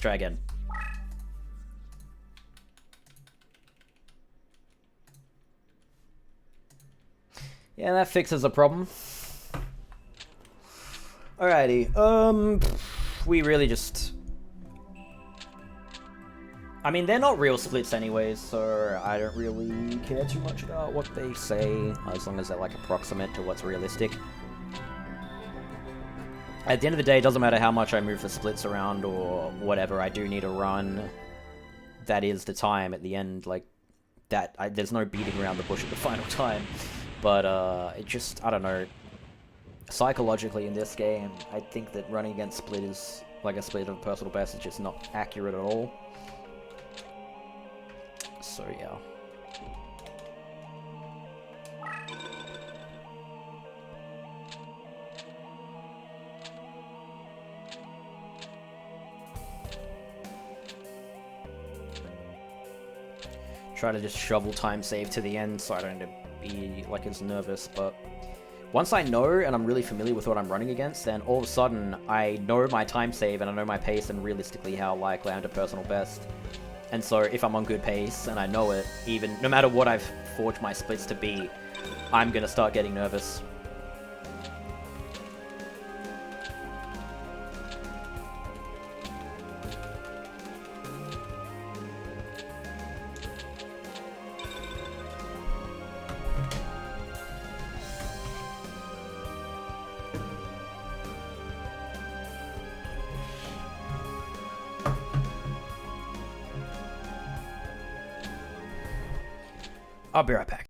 try again. Yeah, that fixes the problem. Alrighty, we really just... I mean, they're not real splits anyways, so I don't really care too much about what they say, as long as they're, like, approximate to what's realistic. At the end of the day, it doesn't matter how much I move the splits around or whatever, I do need a run. That is the time at the end, like, there's no beating around the bush at the final time. But, it just, I don't know. Psychologically in this game, I think that running against split is, like a split of personal best, is just not accurate at all. So, yeah. Try to just shovel time save to the end so I don't be, like, as nervous, but... Once I know, and I'm really familiar with what I'm running against, then all of a sudden, I know my time save, and I know my pace, and realistically how likely I'm to personal best. And so, if I'm on good pace, and I know it, even, no matter what I've forged my splits to be, I'm gonna start getting nervous. I'll be right back.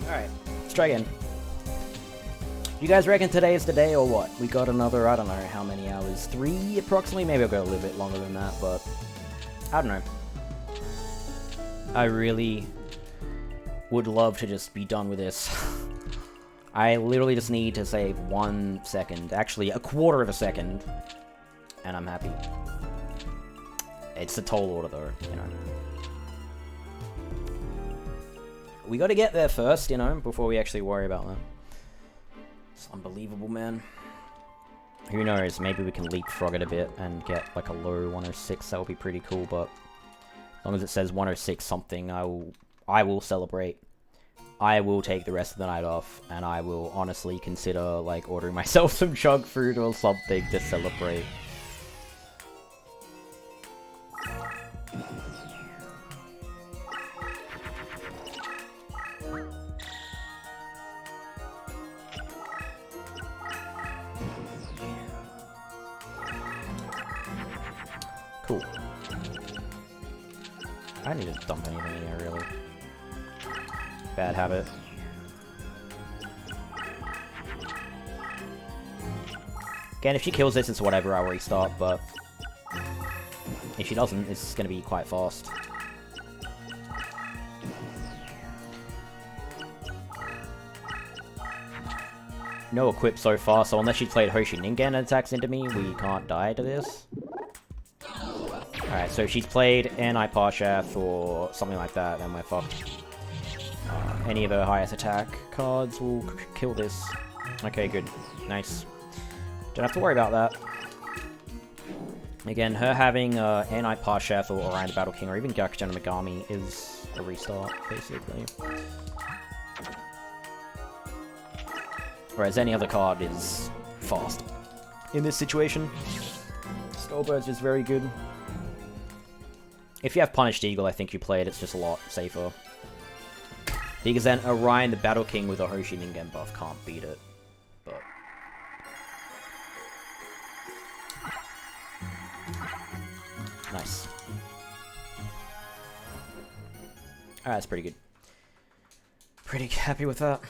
Alright, let's try again. You guys reckon today is the day or what? We got another, I don't know how many hours, 3 approximately? Maybe I'll go a little bit longer than that, but I don't know. I really would love to just be done with this. I literally just need to save 1 second, actually a quarter of a second, and I'm happy. It's a tall order though, you know. We gotta get there first, you know, before we actually worry about that. It's unbelievable, man. Who knows, maybe we can leapfrog it a bit and get like a low 106, that would be pretty cool, but as long as it says 106 something, I will celebrate. I will take the rest of the night off, and I will honestly consider, like, ordering myself some junk food or something to celebrate. Cool. I don't need to dump anything in here, really. Bad habit. Again, if she kills this, it's whatever, I'll restart, but if she doesn't, it's gonna be quite fast. no equip so far, so unless she played Hoshi Ningen and attacks into me, we can't die to this. Alright, so if she's played Anai Parshath or something like that, then we're fucked. Any of her highest attack cards will kill this. Okay, good. Nice. Don't have to worry about that. Again, her having Anai Parshath or Orion the Battle King or even Gyakujen Megami is a restart, basically. Whereas any other card is fast. In this situation, Skullbird's is very good. If you have Punished Eagle, I think you play it, it's just a lot safer. Because then Orion the Battle King with a Hoshi Ningen buff can't beat it. But nice. Alright, that's pretty good. Pretty happy with that.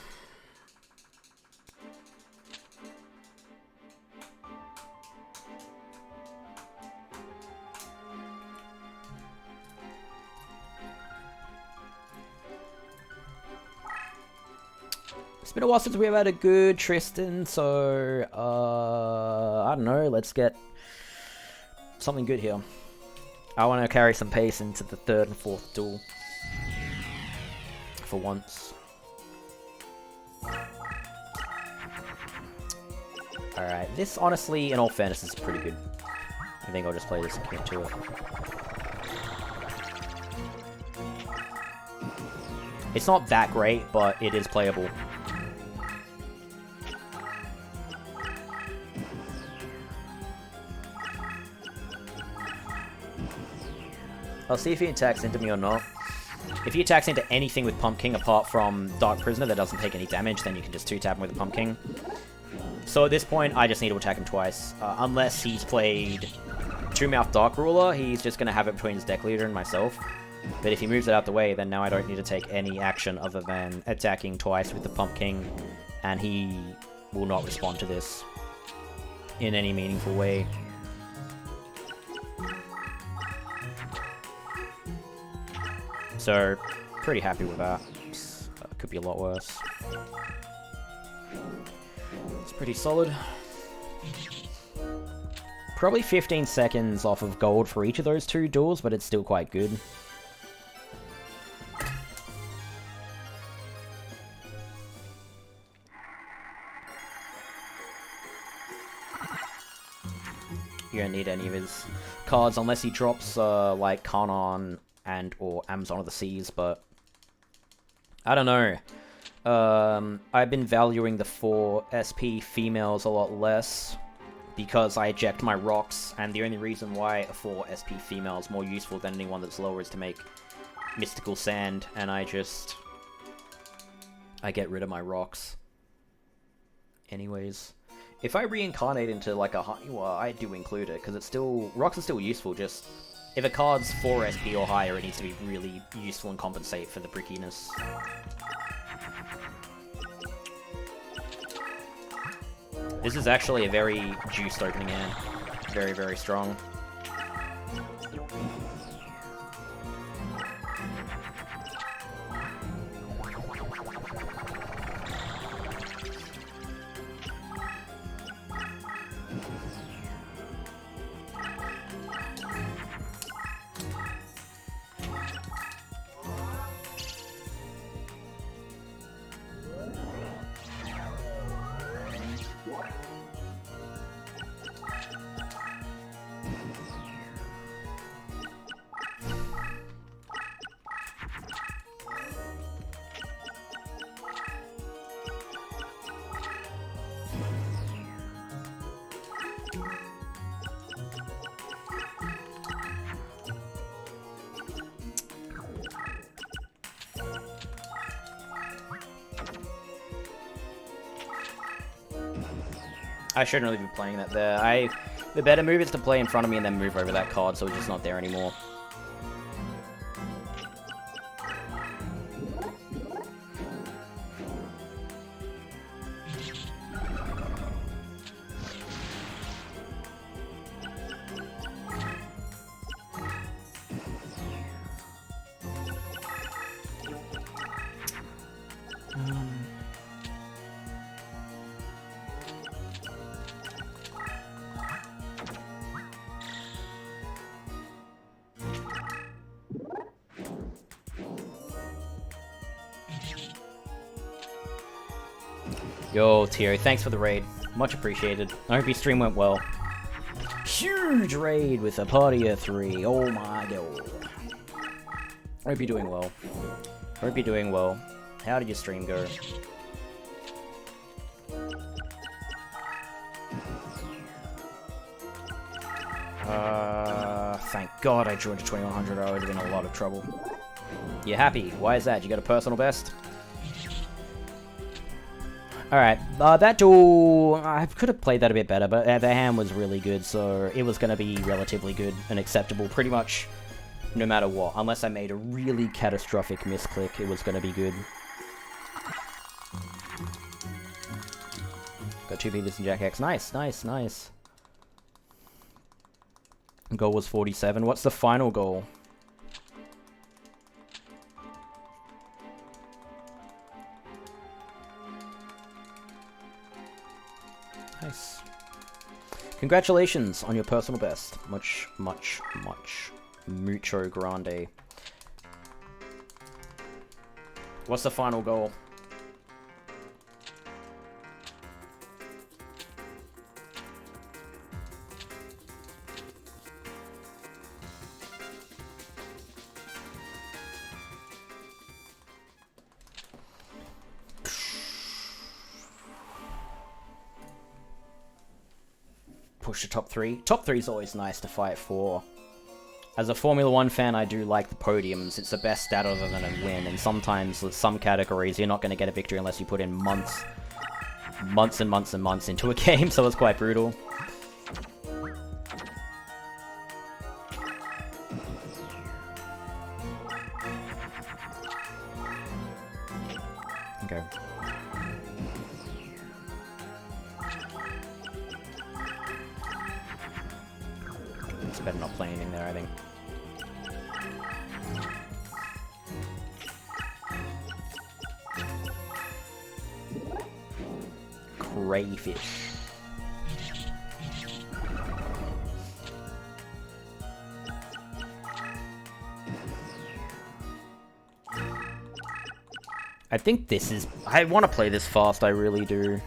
It's been a while since we've had a good Tristan, so, I don't know, let's get something good here. I want to carry some pace into the 3rd and 4th duel. For once. Alright, this honestly, in all fairness, is pretty good. I think I'll just play this and commit to it. It's not that great, but it is playable. I'll see if he attacks into me or not. If he attacks into anything with Pumpkin apart from Dark Prisoner that doesn't take any damage, then you can just 2-tap him with a Pumpkin. So at this point, I just need to attack him twice. Unless he's played True Mouth Dark Ruler, he's just going to have it between his deck leader and myself. But if he moves it out the way, then now I don't need to take any action other than attacking twice with the Pumpkin, and he will not respond to this in any meaningful way. So, pretty happy with that. Could be a lot worse. It's pretty solid. Probably 15 seconds off of gold for each of those 2 duels, but it's still quite good. You don't need any of his cards unless he drops like Kanon and or Amazon of the Seas, but I don't know. I've been valuing the 4 SP females a lot less because I eject my rocks, and the only reason why a 4 SP female is more useful than anyone that's lower is to make mystical sand, and I get rid of my rocks. Anyways, if I reincarnate into like a honey, well, I do include it because it's still rocks are still useful. Just if a card's 4 SP or higher, it needs to be really useful and compensate for the brickiness. This is actually a very juiced opening hand. Very, very strong. I shouldn't really be playing that there. The better move is to play in front of me and then move over that card so it's just not there anymore. Yo, Tio, thanks for the raid. Much appreciated. I hope your stream went well. Huge raid with a party of 3. Oh my god. Hope you're doing well. Hope you're doing well. How did your stream go? Thank God I joined to 2100. I would have been in a lot of trouble. You happy? Why is that? You got a personal best? Alright, that duel, I could have played that a bit better, but the hand was really good, so it was going to be relatively good and acceptable pretty much no matter what. Unless I made a really catastrophic misclick, it was going to be good. Got 2 Peters and Jack X. Nice, nice, nice. Goal was 47. What's the final goal? Nice. Congratulations on your personal best. Much, much, much. Mucho grande. What's the final goal? Push to top 3. Top 3 is always nice to fight for. As a Formula 1 fan, I do like the podiums. It's the best stat other than a win, and sometimes with some categories, you're not going to get a victory unless you put in months and months and months into a game, so it's quite brutal. Okay. It's better not play anything there, I think. Crayfish. I think this is... I want to play this fast, I really do.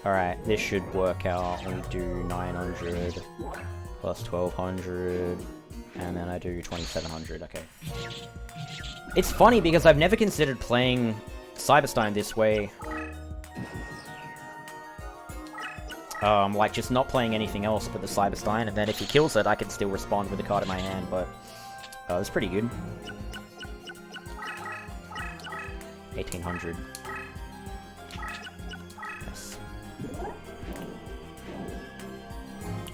Alright, this should work out. We do 900 plus 1200, and then I do 2700, okay. It's funny because I've never considered playing Cyberstein this way. Like just not playing anything else but the Cyberstein, and then if he kills it, I can still respond with the card in my hand, but it's pretty good. 1800. Yes.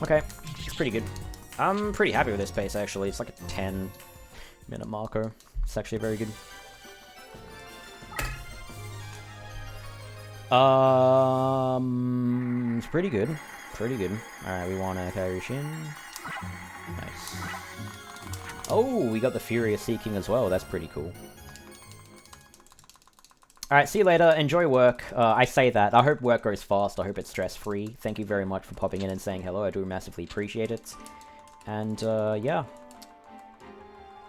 Okay, it's pretty good. I'm pretty happy with this pace, actually. It's like a 10-minute marker. It's actually very good. It's pretty good. Pretty good. Alright, we want to carry Shin. Nice. Oh, we got the Furious Seeking as well. That's pretty cool. Alright, see you later. Enjoy work. I say that. I hope work goes fast. I hope it's stress-free. Thank you very much for popping in and saying hello. I do massively appreciate it. And, yeah.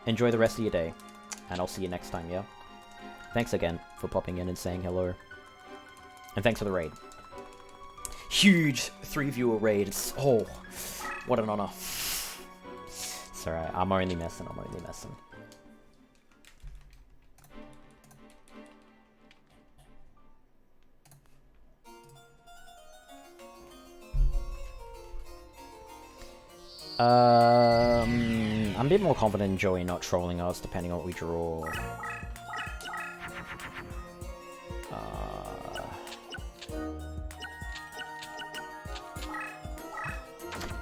Enjoy the rest of your day. And I'll see you next time, yeah? Thanks again for popping in and saying hello. And thanks for the raid. Huge 3-viewer raid. It's, oh, what an honor. It's alright. I'm only messing. I'm only messing. I'm a bit more confident in Joey not trolling us, depending on what we draw.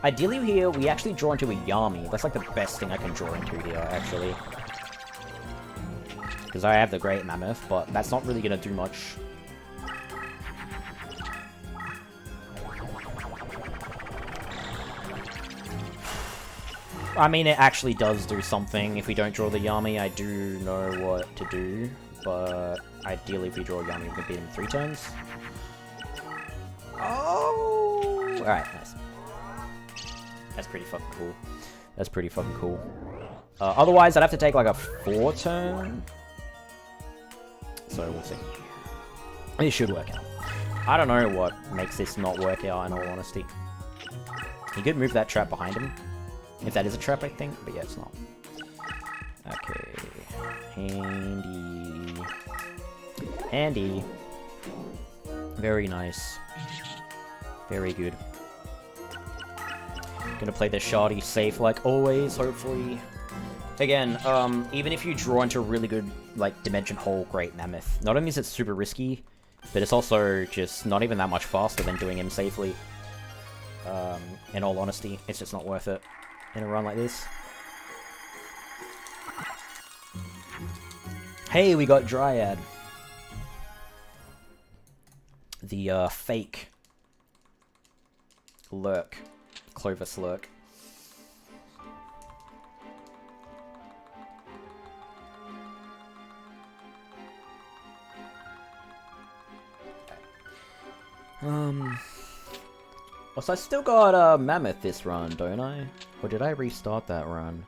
Ideally here, we actually draw into a Yami. That's like the best thing I can draw into here, actually. Because I have the Great Mammoth, but that's not really going to do much. I mean, it actually does do something. If we don't draw the Yami, I do know what to do. But ideally, if we draw a Yami, we can beat him 3 turns. Oh! Alright, nice. That's pretty fucking cool. That's pretty fucking cool. Otherwise, I'd have to take like a 4-turn so we'll see. It should work out. I don't know what makes this not work out, in all honesty. He could move that trap behind him. If that is a trap, I think, but yeah, it's not. Okay. Handy. Handy. Very nice. Very good. Gonna play the shoddy safe like always, hopefully. Again, even if you draw into a really good, like, Dimension Hole Great Mammoth, not only is it super risky, but it's also just not even that much faster than doing him safely. In all honesty, it's just not worth it in a run like this. Hey, we got Dryad. The, fake Lurk. Clovis Lurk. So I still got Mammoth this run, don't I? Or did I restart that run?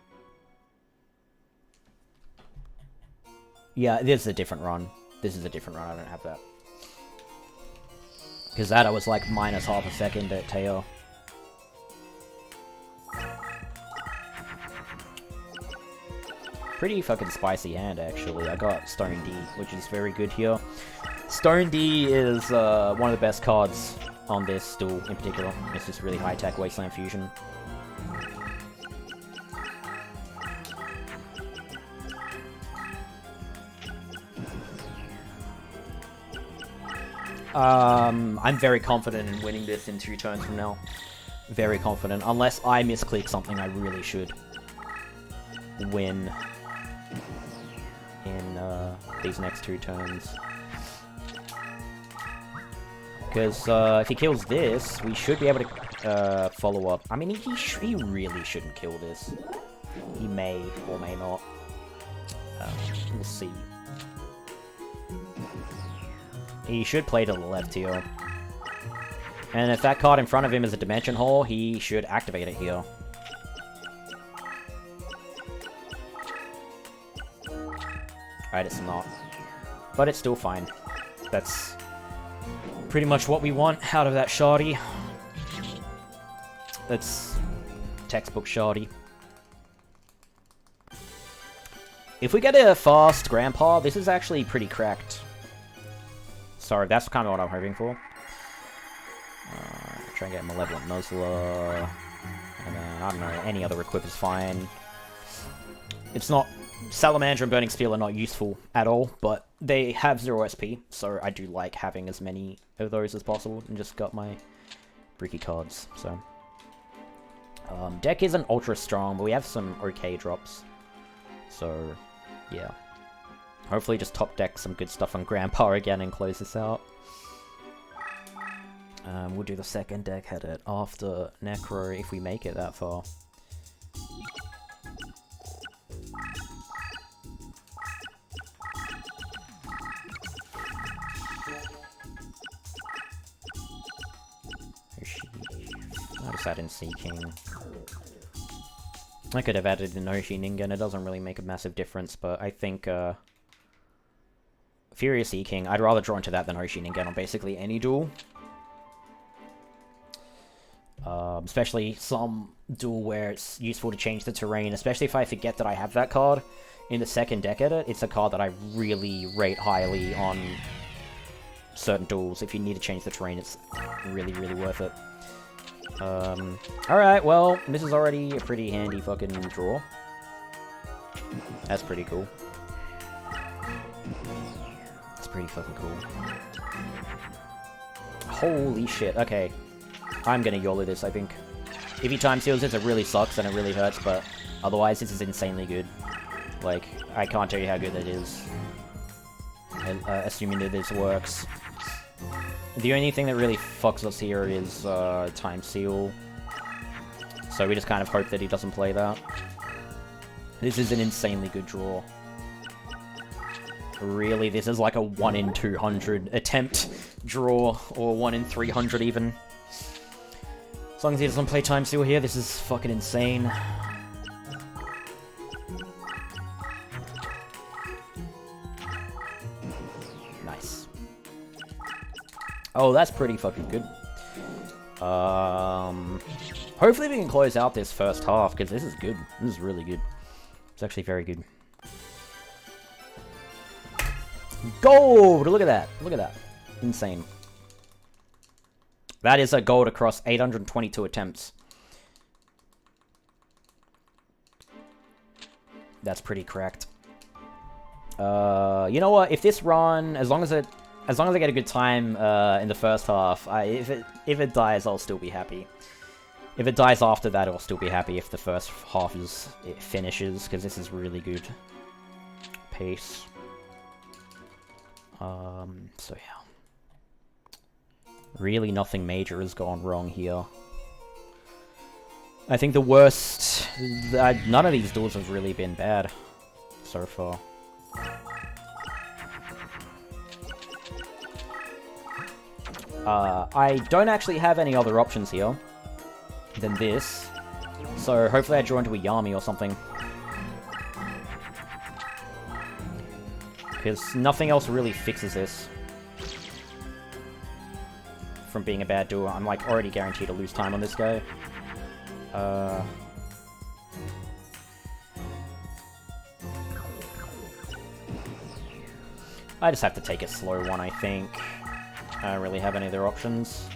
Yeah, this is a different run. This is a different run, I don't have that. Because that I was like minus half a second at Teo. Pretty fucking spicy hand, actually. I got Stone D, which is very good here. Stone D is one of the best cards on this duel in particular. It's just really high-tech Wasteland Fusion. I'm very confident in winning this in 2 turns from now. Very confident. Unless I misclick something I really should win in these next 2 turns. Because if he kills this, we should be able to follow up. I mean, he really shouldn't kill this. He may or may not. We'll see. He should play to the left here. And if that card in front of him is a Dimension Hole, he should activate it here. Right, it's not. But it's still fine. That's pretty much what we want out of that shoddy. That's textbook shoddy. If we get a fast Grandpa, this is actually pretty cracked. Sorry, that's kind of what I'm hoping for. Try and get Malevolent Nuzzler. And then, I don't know, any other equip is fine. It's not... Salamander and Burning Steel are not useful at all, but they have 0 SP, so I do like having as many of those as possible, and just got my bricky cards, so... deck isn't ultra strong, but we have some okay drops. So, yeah. Hopefully just top deck some good stuff on Grandpa again and close this out. We'll do the second deck edit after Necro if we make it that far. Notice I didn't see King. I could have added the Noshi Ningen, it doesn't really make a massive difference, but I think, Furious E-King, I'd rather draw into that than Noshi Ningen on basically any duel. Especially some duel where it's useful to change the terrain, especially if I forget that I have that card in the second deck edit. It's a card that I really rate highly on certain duels. If you need to change the terrain, it's really, really worth it. Alright, well, this is already a pretty handy fucking draw. That's pretty cool. It's pretty fucking cool. Holy shit, okay. I'm gonna YOLO this, I think. If he time seals it really sucks and it really hurts, but otherwise this is insanely good. Like, I can't tell you how good that is. Assuming that this works. The only thing that really fucks us here is time seal. So we just kind of hope that he doesn't play that. This is an insanely good draw. Really, this is like a 1 in 200 attempt draw, or 1 in 300 even. As long as he doesn't play time seal here, this is fucking insane. Oh, that's pretty fucking good. Hopefully we can close out this first half, because this is good. This is really good. It's actually very good. Gold! Look at that. Look at that. Insane. That is a gold across 822 attempts. That's pretty correct. You know what? If this run, as long as I get a good time in the first half, if it dies, I'll still be happy. If it dies after that, I'll still be happy if the first half it finishes, because this is really good pace. So yeah. Really nothing major has gone wrong here. I think the worst... none of these duels have really been bad so far. I don't actually have any other options here than this. So hopefully I draw into a Yami or something. Because nothing else really fixes this from being a bad duel. I'm like already guaranteed to lose time on this guy. I just have to take a slow one, I think. I don't really have any other options.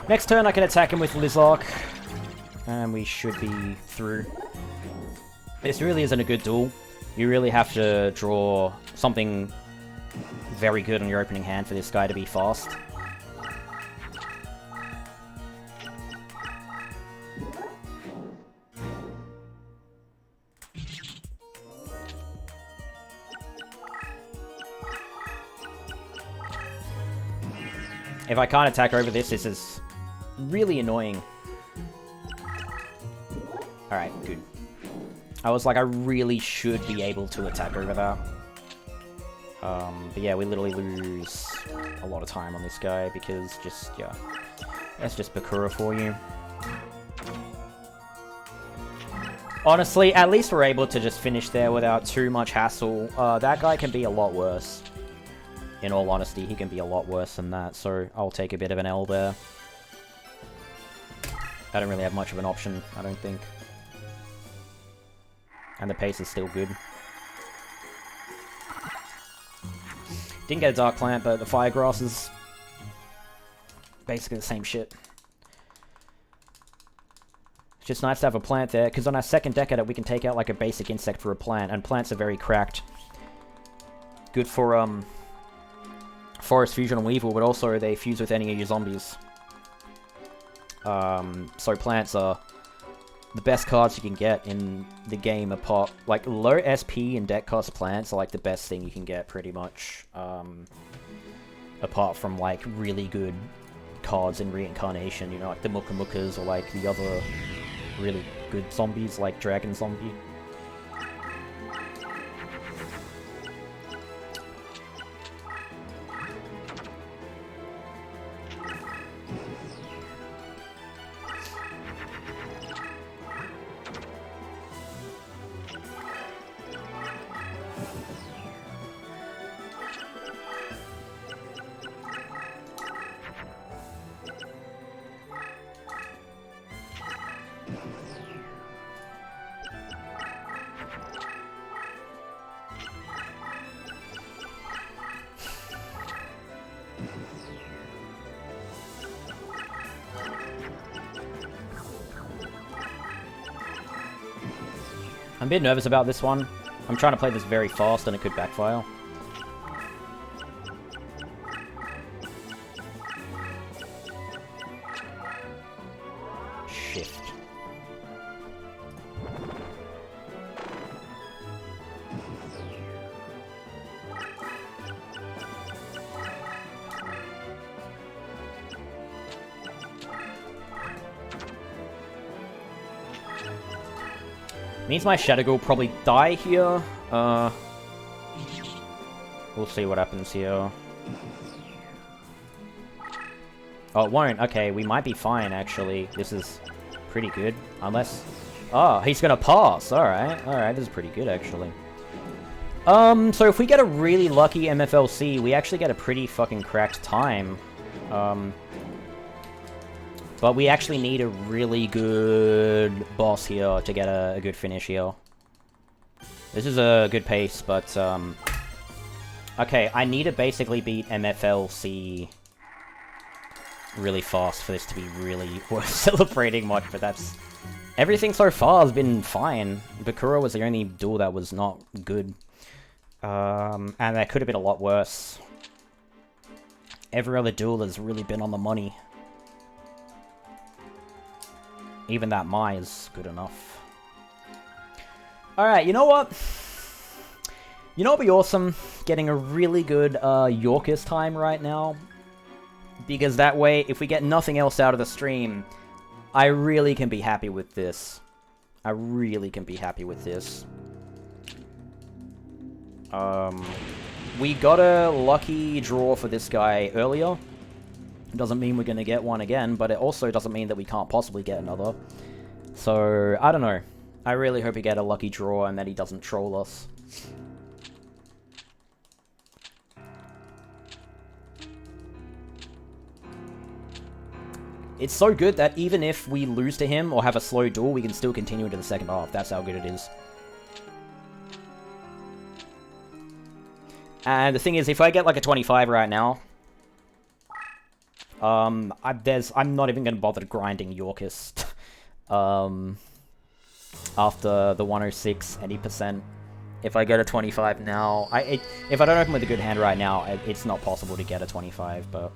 Next turn I can attack him with Lizark, and we should be through. This really isn't a good duel. You really have to draw something very good on your opening hand for this guy to be fast. If I can't attack over this, this is really annoying. Alright, good. I was like, I really should be able to attack over that. But yeah, we literally lose a lot of time on this guy because just, yeah. That's just Bakura for you. Honestly, at least we're able to just finish there without too much hassle. That guy can be a lot worse. In all honesty, he can be a lot worse than that, so I'll take a bit of an L there. I don't really have much of an option, I don't think. And the pace is still good. Didn't get a Dark Plant, but the Fire Grass is basically the same shit. It's just nice to have a plant there, because on our second deck edit we can take out like a basic insect for a plant, and plants are very cracked. Good for, Forest Fusion and Weevil, but also they fuse with any of your zombies. So plants are the best cards you can get in the game apart. Like, low SP and deck cost plants are like the best thing you can get, pretty much. Apart from like really good cards in Reincarnation, you know, like the Muka Mukas or like the other really good zombies like Dragon Zombie. I'm a bit nervous about this one. I'm trying to play this very fast and it could backfire. shift. Means my Shadow will probably die here. We'll see what happens here. Oh, it won't. Okay, we might be fine, actually. This is pretty good. Unless... Oh, he's gonna pass. Alright, alright. This is pretty good, actually. So if we get a really lucky MFLC, we actually get a pretty fucking cracked time. But we actually need a really good boss here to get a good finish here. This is a good pace, but, okay, I need to basically beat MFLC really fast for this to be really worth celebrating much, but that's... Everything so far has been fine. Bakura was the only duel that was not good. And that could have been a lot worse. Every other duel has really been on the money. Even that Mai is good enough. Alright, you know what? You know what would be awesome? Getting a really good Yorkist time right now. Because that way, if we get nothing else out of the stream, I really can be happy with this. I really can be happy with this. We got a lucky draw for this guy earlier. Doesn't mean we're going to get one again, but it also doesn't mean that we can't possibly get another. So, I don't know. I really hope we get a lucky draw and that he doesn't troll us. It's so good that even if we lose to him or have a slow duel, we can still continue into the second half. That's how good it is. And the thing is, if I get like a 25 right now, I'm not even going to bother grinding Yorkist after the 106 any percent. If I get a 25 now, if I don't open with a good hand right now, it's not possible to get a 25, but...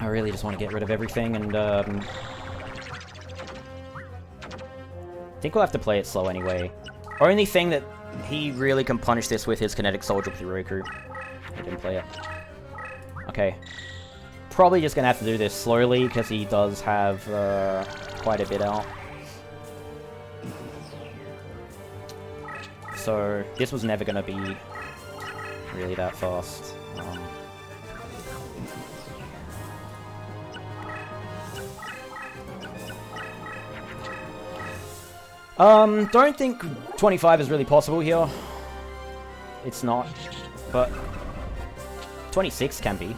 I really just want to get rid of everything, and I think we'll have to play it slow anyway. Only thing that he really can punish this with is Kinetic Soldier with Roku. I didn't play it. Okay. Probably just gonna have to do this slowly, because he does have quite a bit out. So, this was never gonna be really that fast. Don't think 25 is really possible here. It's not, but 26 can be.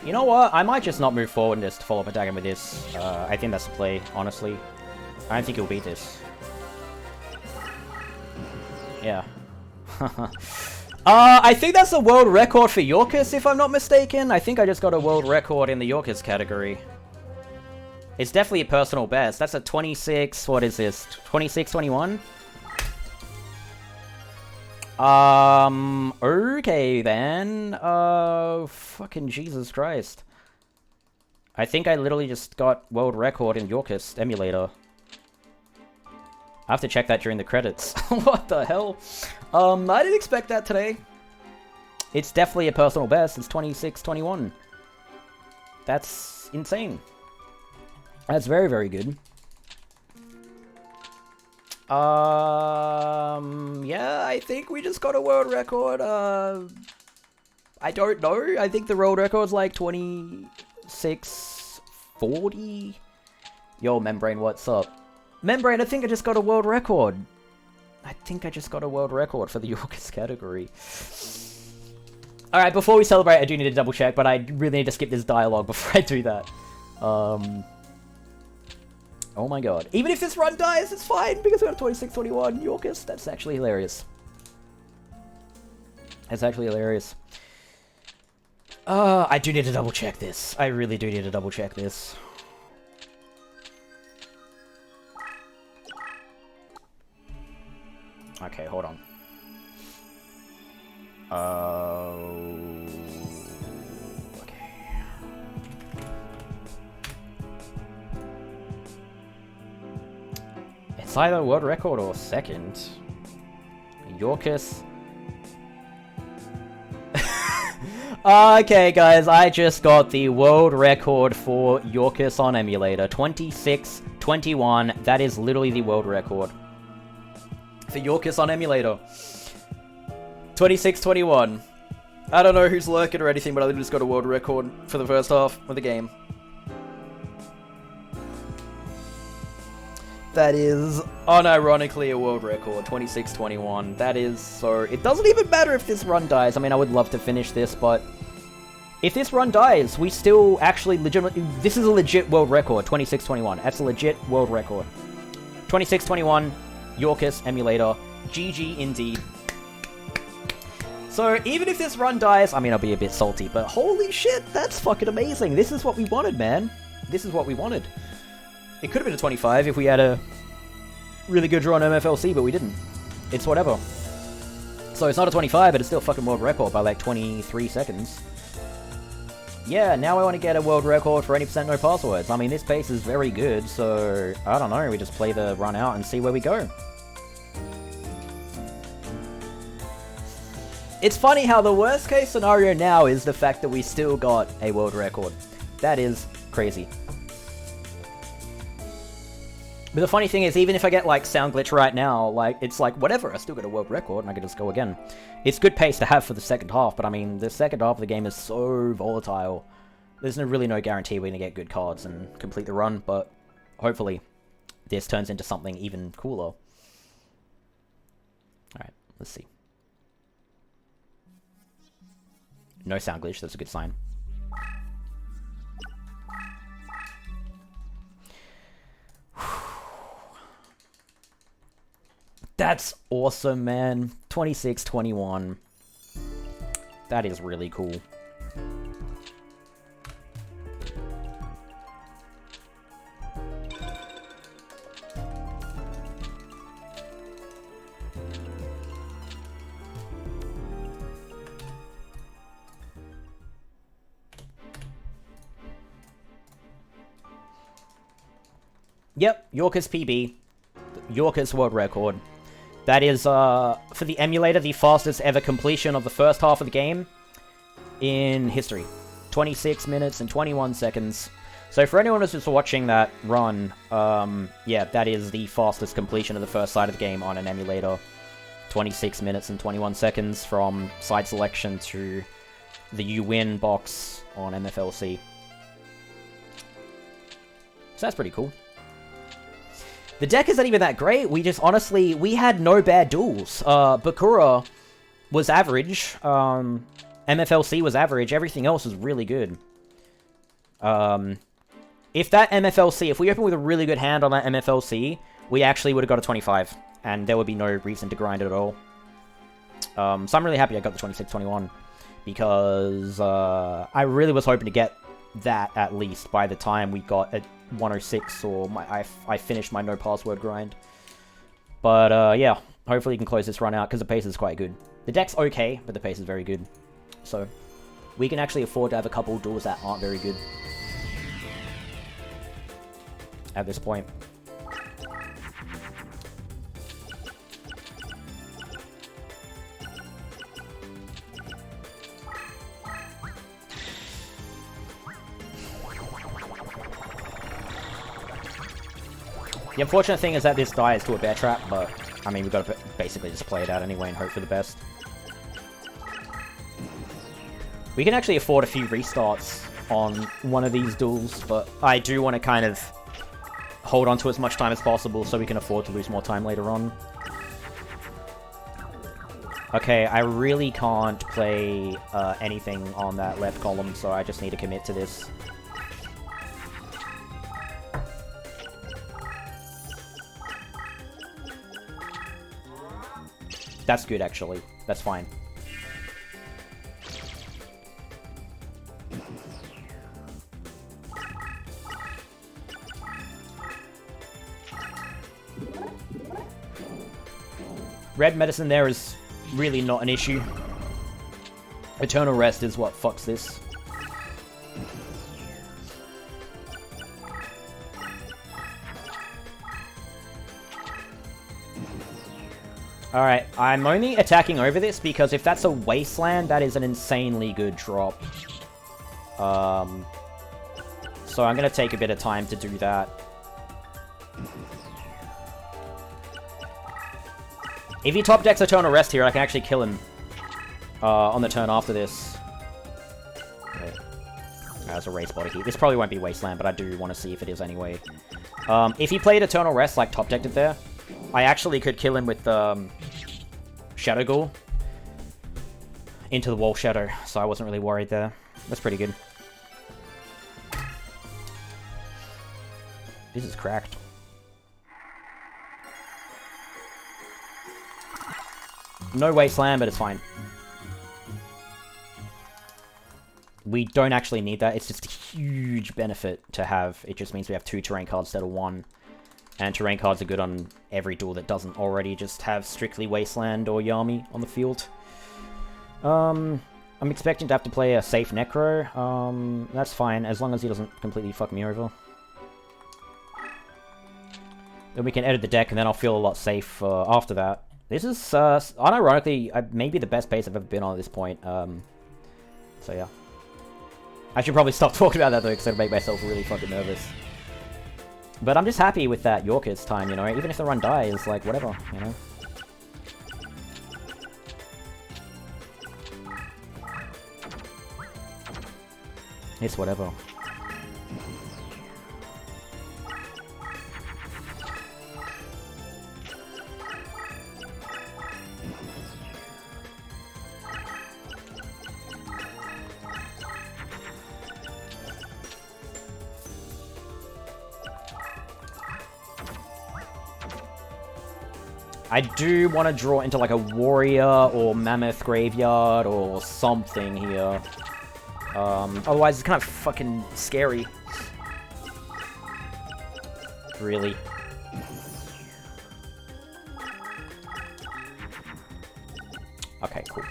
You know what? I might just not move forward and just follow up attacking with this. I think that's the play, honestly. I don't think he'll beat this. Yeah. I think that's a world record for Yorkists, if I'm not mistaken. I think I just got a world record in the Yorkist category. It's definitely a personal best. That's a 26... What is this? 26, 21? Okay then. Fucking Jesus Christ. I think I literally just got world record in Yorkist emulator. I have to check that during the credits. What the hell? I didn't expect that today. It's definitely a personal best. It's 26, 21. That's insane. That's very, very good. Yeah, I think we just got a world record. I don't know. I think the world record's like 26:40. Yo, Membrane, what's up? Membrane, I think I just got a world record. I think I just got a world record for the Yorkists category. Alright, before we celebrate, I do need to double check, but I really need to skip this dialogue before I do that. Oh my god. Even if this run dies, it's fine, because we got a 26-21 Yorkist. That's actually hilarious. That's actually hilarious. I do need to double check this. I really do need to double check this. Okay, hold on. Okay. It's either world record or second. Yorkists. Okay, guys, I just got the world record for Yorkists on emulator. 26:21. That is literally the world record for Yorkists on emulator. 26:21. I don't know who's lurking or anything, but I literally just got a world record for the first half of the game. That is unironically a world record, 26:21. That is so... It doesn't even matter if this run dies. I mean, I would love to finish this, but... If this run dies, we still actually legitimately... This is a legit world record, 26:21. That's a legit world record. 26:21, Yorkists emulator. GG indeed. So, even if this run dies... I mean, I'll be a bit salty, but holy shit, that's fucking amazing. This is what we wanted, man. This is what we wanted. It could have been a 25 if we had a really good draw on MFLC, but we didn't. It's whatever. So it's not a 25, but it's still a fucking world record by like 23 seconds. Yeah, now I want to get a world record for 80% no passwords. I mean, this pace is very good, so I don't know. We just play the run out and see where we go. It's funny how the worst case scenario now is the fact that we still got a world record. That is crazy. But the funny thing is, even if I get, like, sound glitch right now, like, it's like, whatever, I still get a world record, and I can just go again. It's good pace to have for the second half, but I mean, the second half of the game is so volatile. There's really no guarantee we're gonna get good cards and complete the run, but hopefully this turns into something even cooler. Alright, let's see. No sound glitch, that's a good sign. That's awesome, man. 26:21. That is really cool. Yep, Yorkists PB. Yorkists world record. That is, for the emulator, the fastest ever completion of the first half of the game in history. 26 minutes and 21 seconds. So for anyone who's just watching that run, yeah, that is the fastest completion of the first side of the game on an emulator. 26 minutes and 21 seconds from side selection to the you win box on MFLC. So that's pretty cool. The deck isn't even that great. We just, honestly, we had no bad duels. Bakura was average. MFLC was average. Everything else was really good. If that MFLC, if we opened with a really good hand on that MFLC, we actually would have got a 25. And there would be no reason to grind it at all. So I'm really happy I got the 26-21. Because I really was hoping to get that at least by the time we got a 106 or I finished my no password grind. But yeah, hopefully you can close this run out because the pace is quite good. The deck's okay, but the pace is very good. So we can actually afford to have a couple of duels that aren't very good at this point. The unfortunate thing is that this dies to a bear trap, but I mean, we've got to basically just play it out anyway and hope for the best. We can actually afford a few restarts on one of these duels, but I do want to kind of hold on to as much time as possible so we can afford to lose more time later on. Okay, I really can't play anything on that left column, so I just need to commit to this. That's good, actually. That's fine. Red medicine there is really not an issue. Eternal Rest is what fucks this. Alright, I'm only attacking over this because if that's a Wasteland, that is an insanely good drop. So I'm gonna take a bit of time to do that. If he top decks Eternal Rest here, I can actually kill him on the turn after this. Okay. There's a race body here. This probably won't be Wasteland, but I do want to see if it is anyway. If he played Eternal Rest, like top decked it there, I actually could kill him with Shadow Ghoul into the Wall Shadow, so I wasn't really worried there. That's pretty good. This is cracked. No Wasteland, but it's fine. We don't actually need that. It's just a huge benefit to have. It just means we have 2 terrain cards instead of 1. And terrain cards are good on every duel that doesn't already just have strictly Wasteland or Yami on the field. I'm expecting to have to play a safe Necro. That's fine, as long as he doesn't completely fuck me over. Then we can edit the deck, and then I'll feel a lot safe after that. This is, unironically, maybe the best pace I've ever been on at this point. So yeah. I should probably stop talking about that though, because it'll make myself really fucking nervous. But I'm just happy with that Yorkists time, you know? Even if the run dies, like, whatever, you know? It's whatever. I do want to draw into like a Warrior or Mammoth Graveyard or something here. Otherwise it's kind of fucking scary. Really. Okay, cool.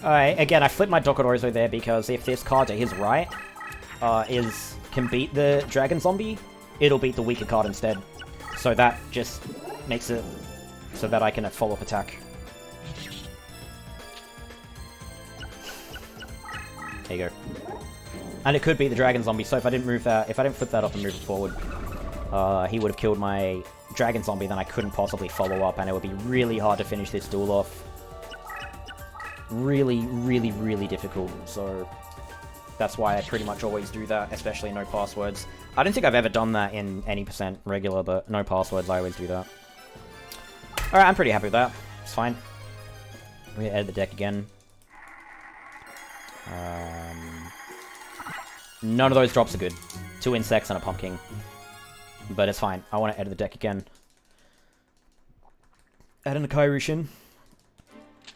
Alright, again, I flipped my Dokorozo there because if this card to his right can beat the Dragon Zombie, it'll beat the weaker card instead. So that just makes it so that I can follow-up attack. There you go. And it could beat the Dragon Zombie, so if I didn't move that, if I didn't flip that up and move it forward, he would have killed my Dragon Zombie, then I couldn't possibly follow up, and it would be really hard to finish this duel off. Really, really, really difficult, so that's why I pretty much always do that, especially no passwords. I don't think I've ever done that in any % regular, but no passwords, I always do that. Alright, I'm pretty happy with that. It's fine. We're gonna edit the deck again. None of those drops are good. 2 insects and a pumpkin. But it's fine. I want to edit the deck again. Add in a Kairushin.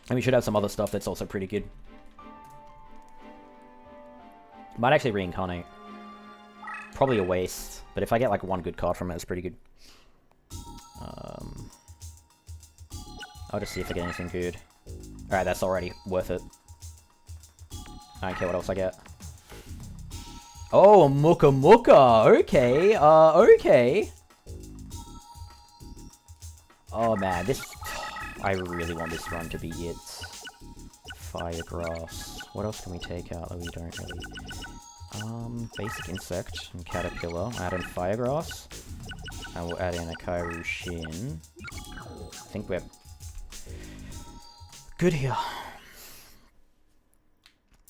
And we should have some other stuff that's also pretty good. Might actually reincarnate. Probably a waste. But if I get like one good card from it, it's pretty good. I'll just see if I get anything good. Alright, that's already worth it. I don't care what else I get. Oh, Muka Muka! Okay, okay. Oh man, this... I really want this run to be it. Firegrass. What else can we take out that we don't really... Basic Insect and Caterpillar. Add in Firegrass. And we'll add in a Kairyu-Shin. I think we're good here.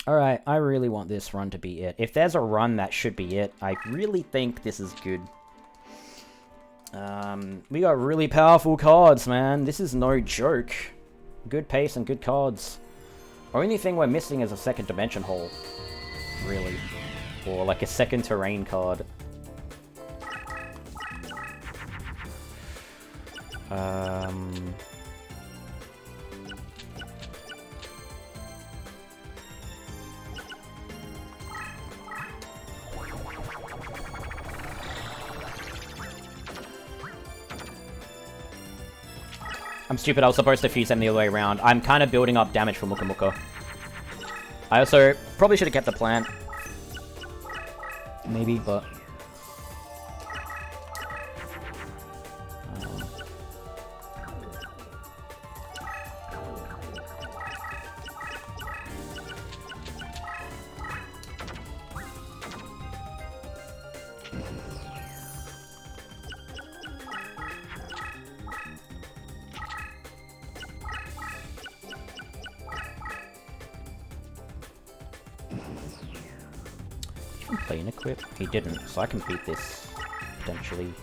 Alright, I really want this run to be it. If there's a run, that should be it. I really think this is good. We got really powerful cards, man. This is no joke. Good pace and good cards. Only thing we're missing is a second dimension hole. Really. Or like a second terrain card. I'm stupid, I was supposed to fuse them the other way around. I'm kind of building up damage for Muka Muka. I also probably should have kept the plant. Maybe, but... Plane equip? He didn't, so I can beat this, potentially.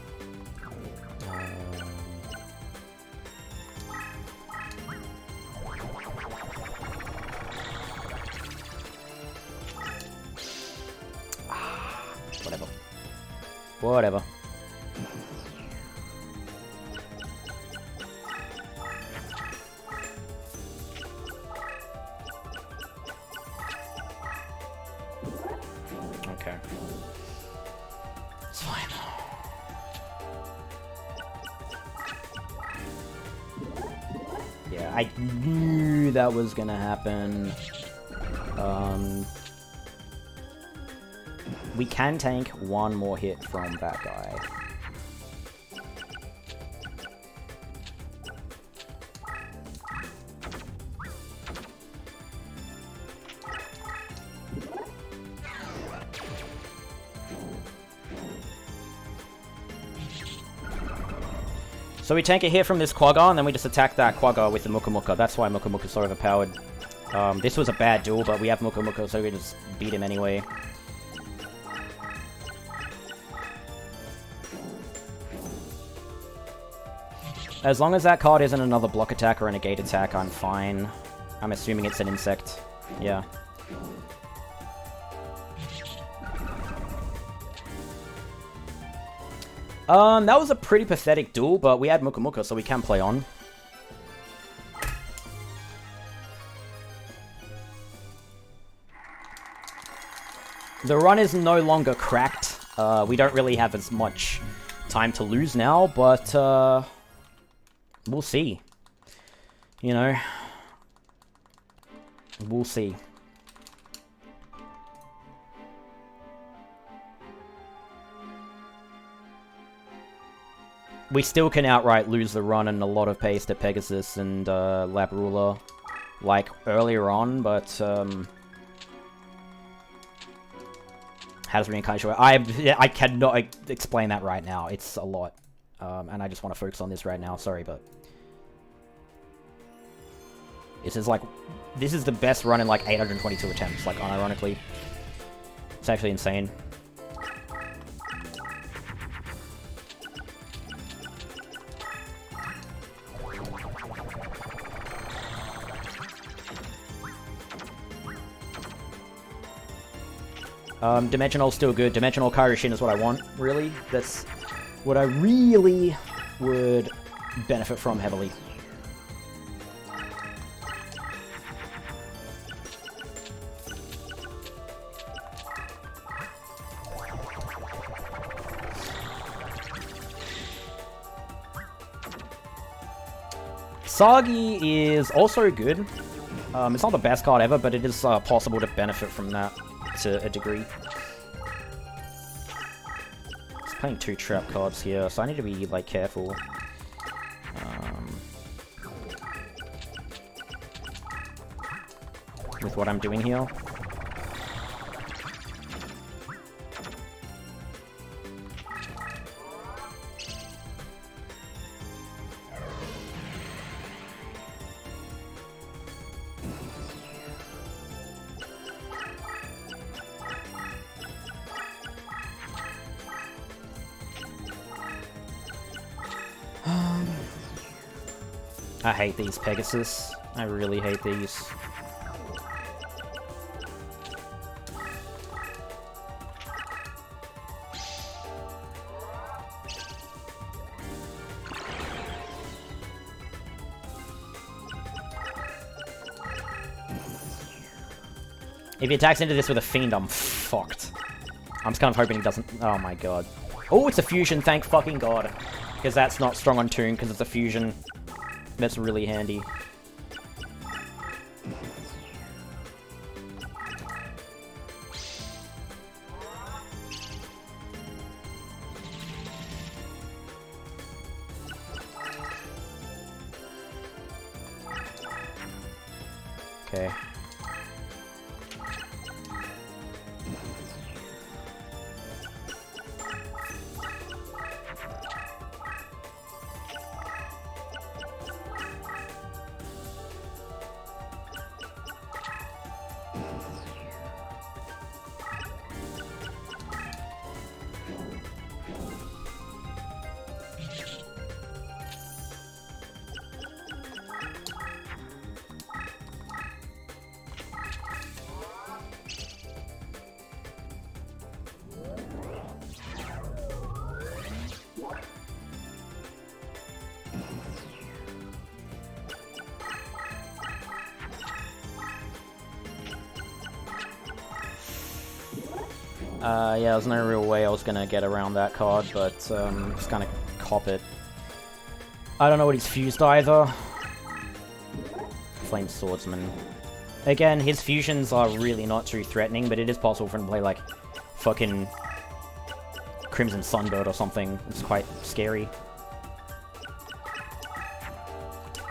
Whatever. Whatever. Okay. It's fine. Yeah, I knew that was gonna happen. We can tank one more hit from that guy. So we tank a hit from this Quagga, and then we just attack that Quagga with the Muka Muka. That's why Muka Muka's so overpowered. This was a bad duel, but we have Muka Muka, so we can just beat him anyway. As long as that card isn't another block attack or a negate attack, I'm fine. I'm assuming it's an insect. Yeah. That was a pretty pathetic duel, but we had Muka Muka, so we can play on. The run is no longer cracked. We don't really have as much time to lose now, but, we'll see. You know. We'll see. We still can outright lose the run and a lot of pace to Pegasus and Lab Ruler, like earlier on, but how does reincarnation work? I cannot explain that right now. It's a lot, and I just want to focus on this right now. Sorry, but this is the best run in like 822 attempts. Like unironically, it's actually insane. Dimensional still good. Dimensional Kairyu-Shin is what I want, really. That's what I really would benefit from heavily. Sagi is also good. It's not the best card ever, but it is possible to benefit from that to a degree. Just playing two trap cards here, so I need to be like careful. With what I'm doing here. I hate these Pegasus. I really hate these. If he attacks into this with a Fiend, I'm fucked. I'm just kind of hoping he doesn't... Oh my god. Oh, it's a fusion, thank fucking god. Because that's not strong on tune, because it's a fusion. That's really handy. Okay. Yeah, there's no real way I was gonna get around that card, but just gonna cop it. I don't know what he's fused either. Flame Swordsman. Again, his fusions are really not too threatening, but it is possible for him to play like fucking Crimson Sunbird or something. It's quite scary.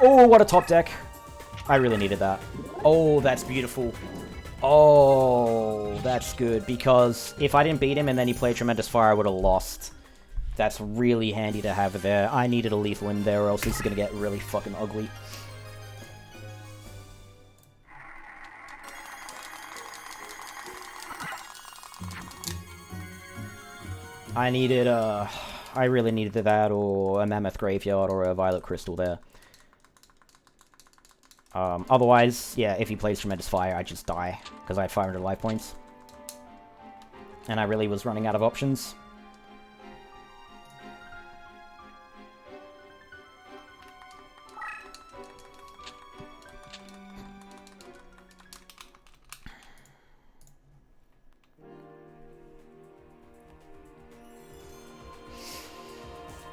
Oh, what a top deck. I really needed that. Oh, that's beautiful. Oh, that's good, because if I didn't beat him and then he played Tremendous Fire, I would have lost. That's really handy to have there. I needed a lethal in there, or else this is going to get really fucking ugly. I needed, I really needed that, or a Mammoth Graveyard, or a Violet Crystal there. Otherwise, yeah, if he plays Tremendous Fire, I just die, because I had 500 life points. And I really was running out of options.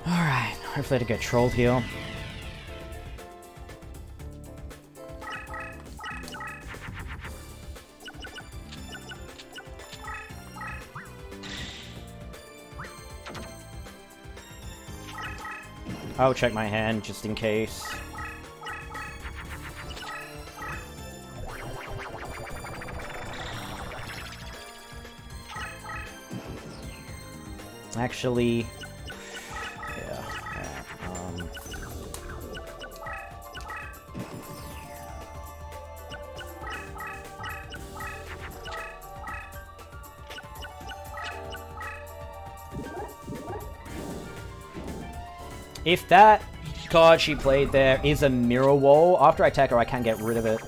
Alright, hopefully I don't get trolled here. I'll check my hand just in case. Actually, yeah. If that card she played there is a Mirror Wall, after I attack her, I can get rid of it.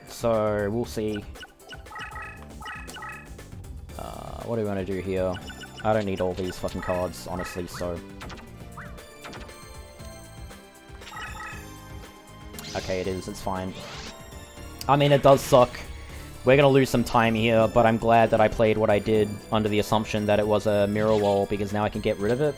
So, we'll see. What do we want to do here? I don't need all these fucking cards, honestly, so... Okay, it is, it's fine. I mean, it does suck. We're gonna lose some time here, but I'm glad that I played what I did under the assumption that it was a Mirror Wall, because now I can get rid of it.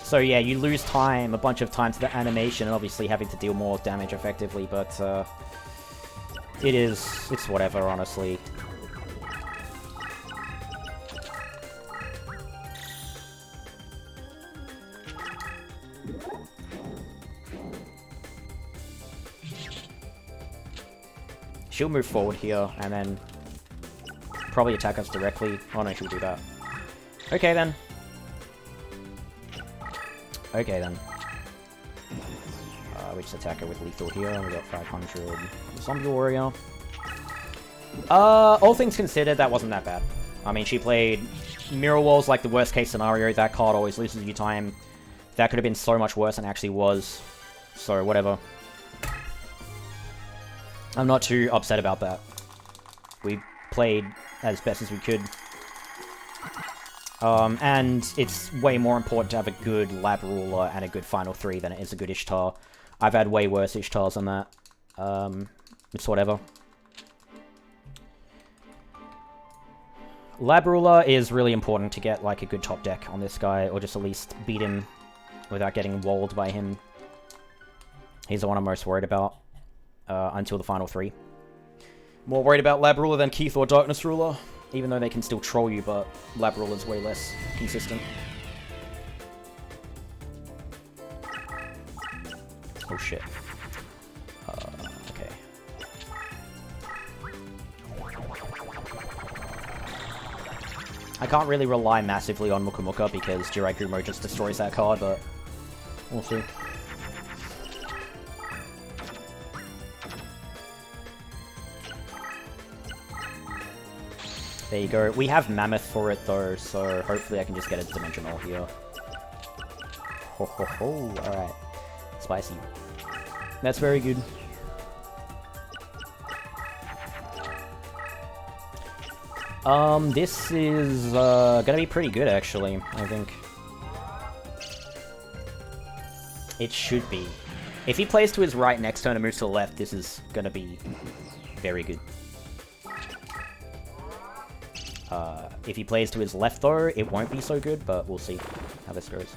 So yeah, you lose time a bunch of times to the animation, and obviously having to deal more damage effectively, but it's whatever, honestly. She'll move forward here, and then probably attack us directly. Oh no, she'll do that. Okay then. Okay then. we just attack her with lethal here. We got 500 Zombie Warrior. All things considered, that wasn't that bad. I mean, she played Mirror Walls like the worst case scenario. That card always loses you time. That could have been so much worse than it actually was. So, whatever. I'm not too upset about that. We played as best as we could. And it's way more important to have a good Lab Ruler and a good Final 3 than it is a good Ishtar. I've had way worse Ishtars than that. It's whatever. Lab Ruler is really important to get, like, a good top deck on this guy, or just at least beat him without getting walled by him. He's the one I'm most worried about, until the Final 3. More worried about Lab Ruler than Keith or Darkness Ruler, even though they can still troll you, but Lab Ruler's way less consistent. Oh shit. Okay. I can't really rely massively on Muka Muka because Jirai Gumo just destroys that card, but we'll see. There you go. We have Mammoth for it though, so hopefully I can just get a Dimensional here. Ho ho ho, alright. Spicy. That's very good. This is, gonna be pretty good, actually, I think. It should be. If he plays to his right next turn and moves to the left, this is gonna be very good. If he plays to his left, though, it won't be so good, but we'll see how this goes.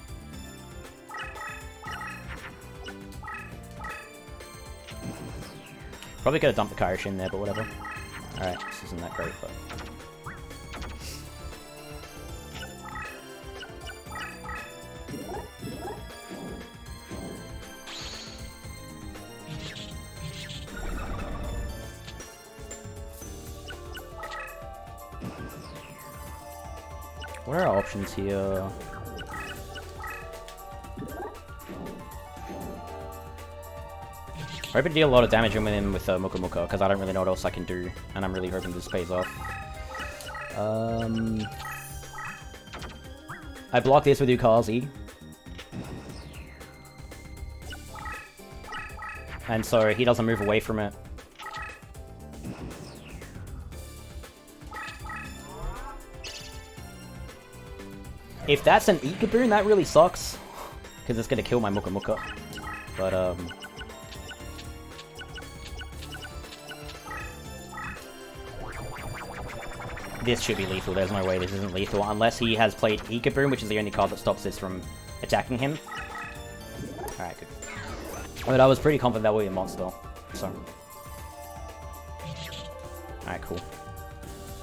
Probably could have dumped the Kairosh in there, but whatever. Alright, this isn't that great, but... What are our options here? I'm hoping to deal a lot of damage with him with Muka Muka, because I don't really know what else I can do, and I'm really hoping this pays off. I block this with Ukazi. And so he doesn't move away from it. If that's an Ikaboon, that really sucks. Because it's going to kill my Muka Muka. But, this should be lethal. There's no way this isn't lethal. Unless he has played Ikaboon, which is the only card that stops this from attacking him. Alright, good. But I was pretty confident that would be a monster. So. Alright, cool.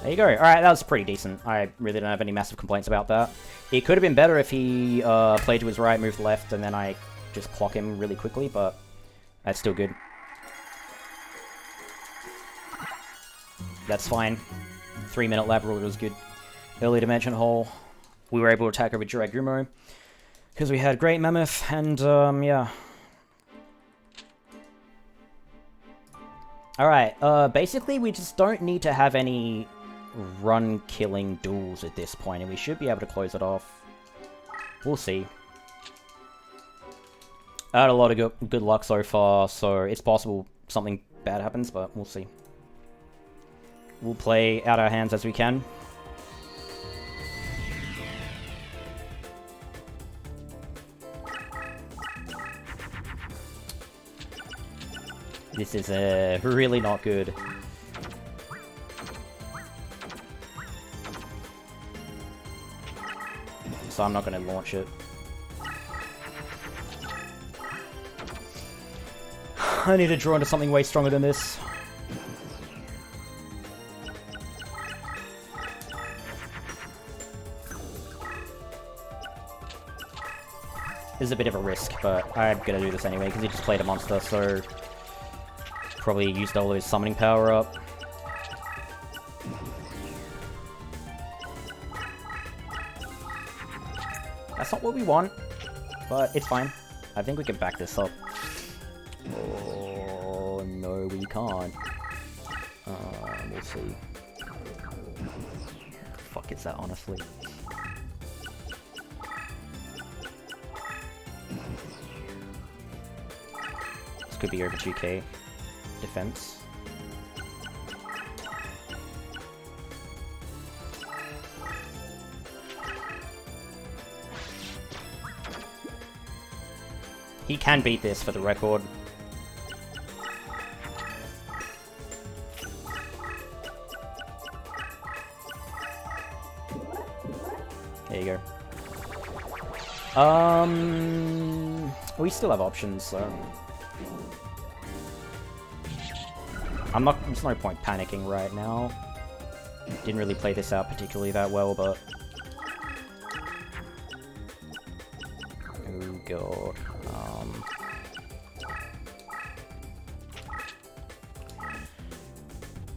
There you go. Alright, that was pretty decent. I really don't have any massive complaints about that. It could have been better if he played to his right, moved left, and then I just clock him really quickly, but that's still good. That's fine. 3-minute Lab Ruler was good. Early Dimension Hole. We were able to attack over Jirai Gumo because we had Great Mammoth, and yeah. Alright, basically we just don't need to have any run-killing duels at this point, and we should be able to close it off. We'll see. I had a lot of good luck so far, so it's possible something bad happens, but we'll see. We'll play out our hands as we can. This is really not good. So I'm not going to launch it. I need to draw into something way stronger than this. This is a bit of a risk, but I'm gonna do this anyway, because he just played a monster, so... Probably used all of his summoning power up. That's not what we want, but it's fine. I think we can back this up. Oh, no, we can't. We'll see. What the fuck is that, honestly? This could be over 2k defense. He can beat this, for the record. There you go. We still have options, so... There's no point panicking right now. Didn't really play this out particularly that well, but... Oh god.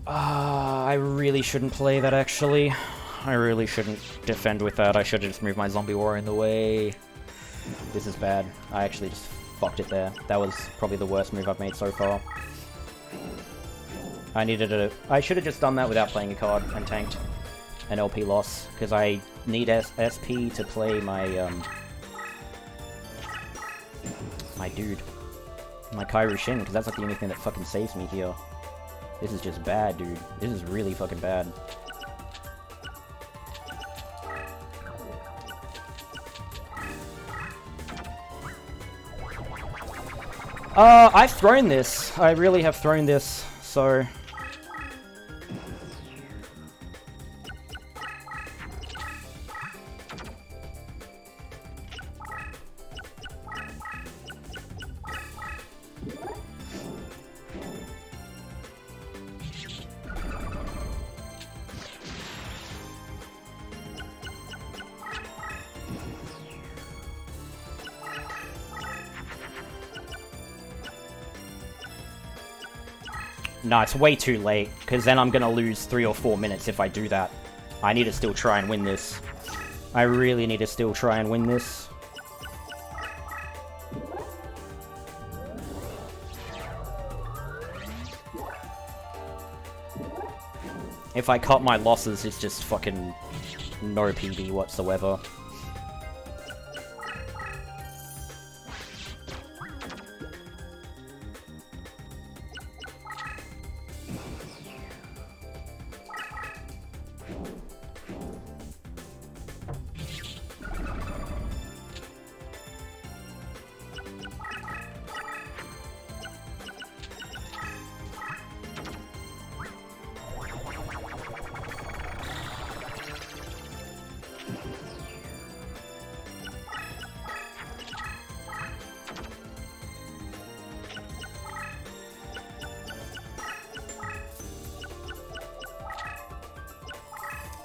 I really shouldn't play that, actually. I really shouldn't defend with that. I should have just moved my zombie warrior in the way. This is bad. I actually just fucked it there. That was probably the worst move I've made so far. I should have just done that without playing a card and tanked an LP loss, because I need SP to play my, my dude. My Kairu Shin, because that's like the only thing that fucking saves me here. This is just bad, dude. This is really fucking bad. I've thrown this. I really have thrown this, so... No, it's way too late, because then I'm gonna lose 3 or 4 minutes if I do that. I need to still try and win this. I really need to still try and win this. If I cut my losses, it's just fucking no PB whatsoever.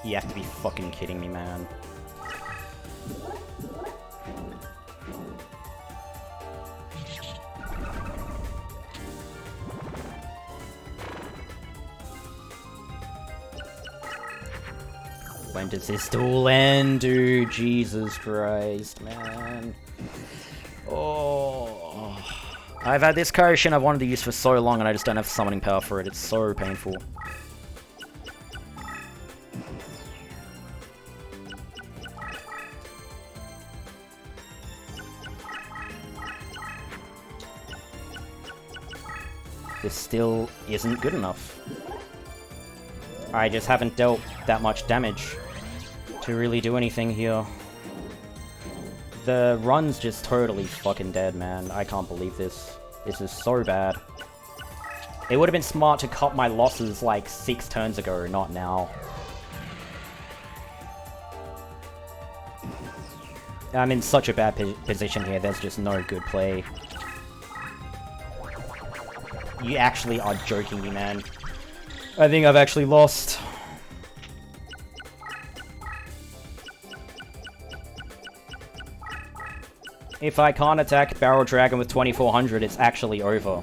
You have to be fucking kidding me, man. When does this duel end, dude? Jesus Christ, man. Oh. I've had this Kaioshin I've wanted to use for so long and I just don't have summoning power for it. It's so painful. This still isn't good enough. I just haven't dealt that much damage to really do anything here. The run's just totally fucking dead, man. I can't believe this. This is so bad. It would have been smart to cut my losses like 6 turns ago, not now. I'm in such a bad position here, there's just no good play. You actually are joking me, man. I think I've actually lost. If I can't attack Barrel Dragon with 2400, it's actually over.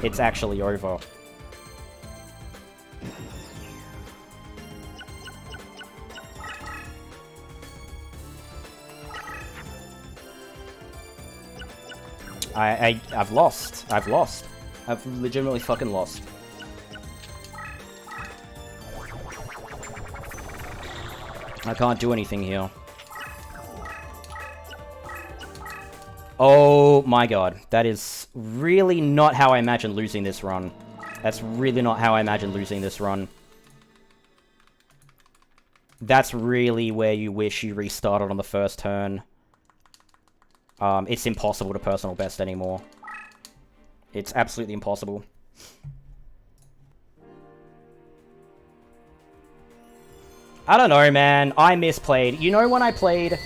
It's actually over. I've lost. I've lost. I've legitimately fucking lost. I can't do anything here. Oh my god. That is really not how I imagined losing this run. That's really not how I imagined losing this run. That's really where you wish you restarted on the first turn. It's impossible to personal best anymore. It's absolutely impossible. I don't know, man. I misplayed. You know when I played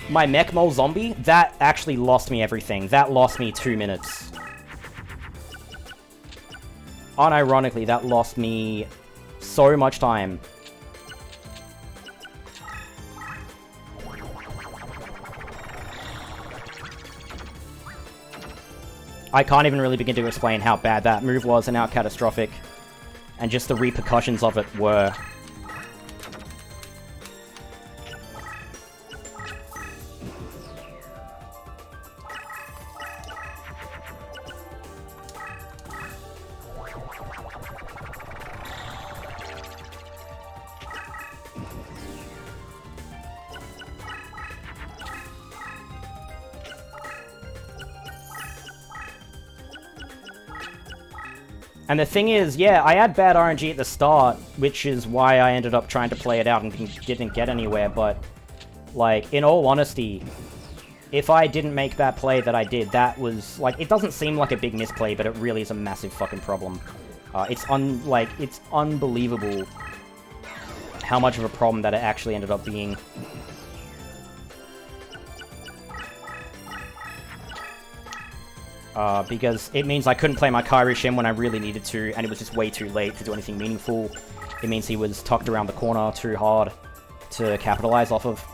my Mech Mole Zombie? That actually lost me everything. That lost me 2 minutes. Unironically, that lost me so much time. I can't even really begin to explain how bad that move was and how catastrophic and just the repercussions of it were. And the thing is, yeah, I had bad RNG at the start, which is why I ended up trying to play it out and didn't get anywhere, but, like, in all honesty, if I didn't make that play that I did, that was, like, it doesn't seem like a big misplay, but it really is a massive fucking problem. It's unbelievable how much of a problem that it actually ended up being. Because it means I couldn't play my Kairi Shin when I really needed to, and it was just way too late to do anything meaningful. It means he was tucked around the corner too hard to capitalize off of.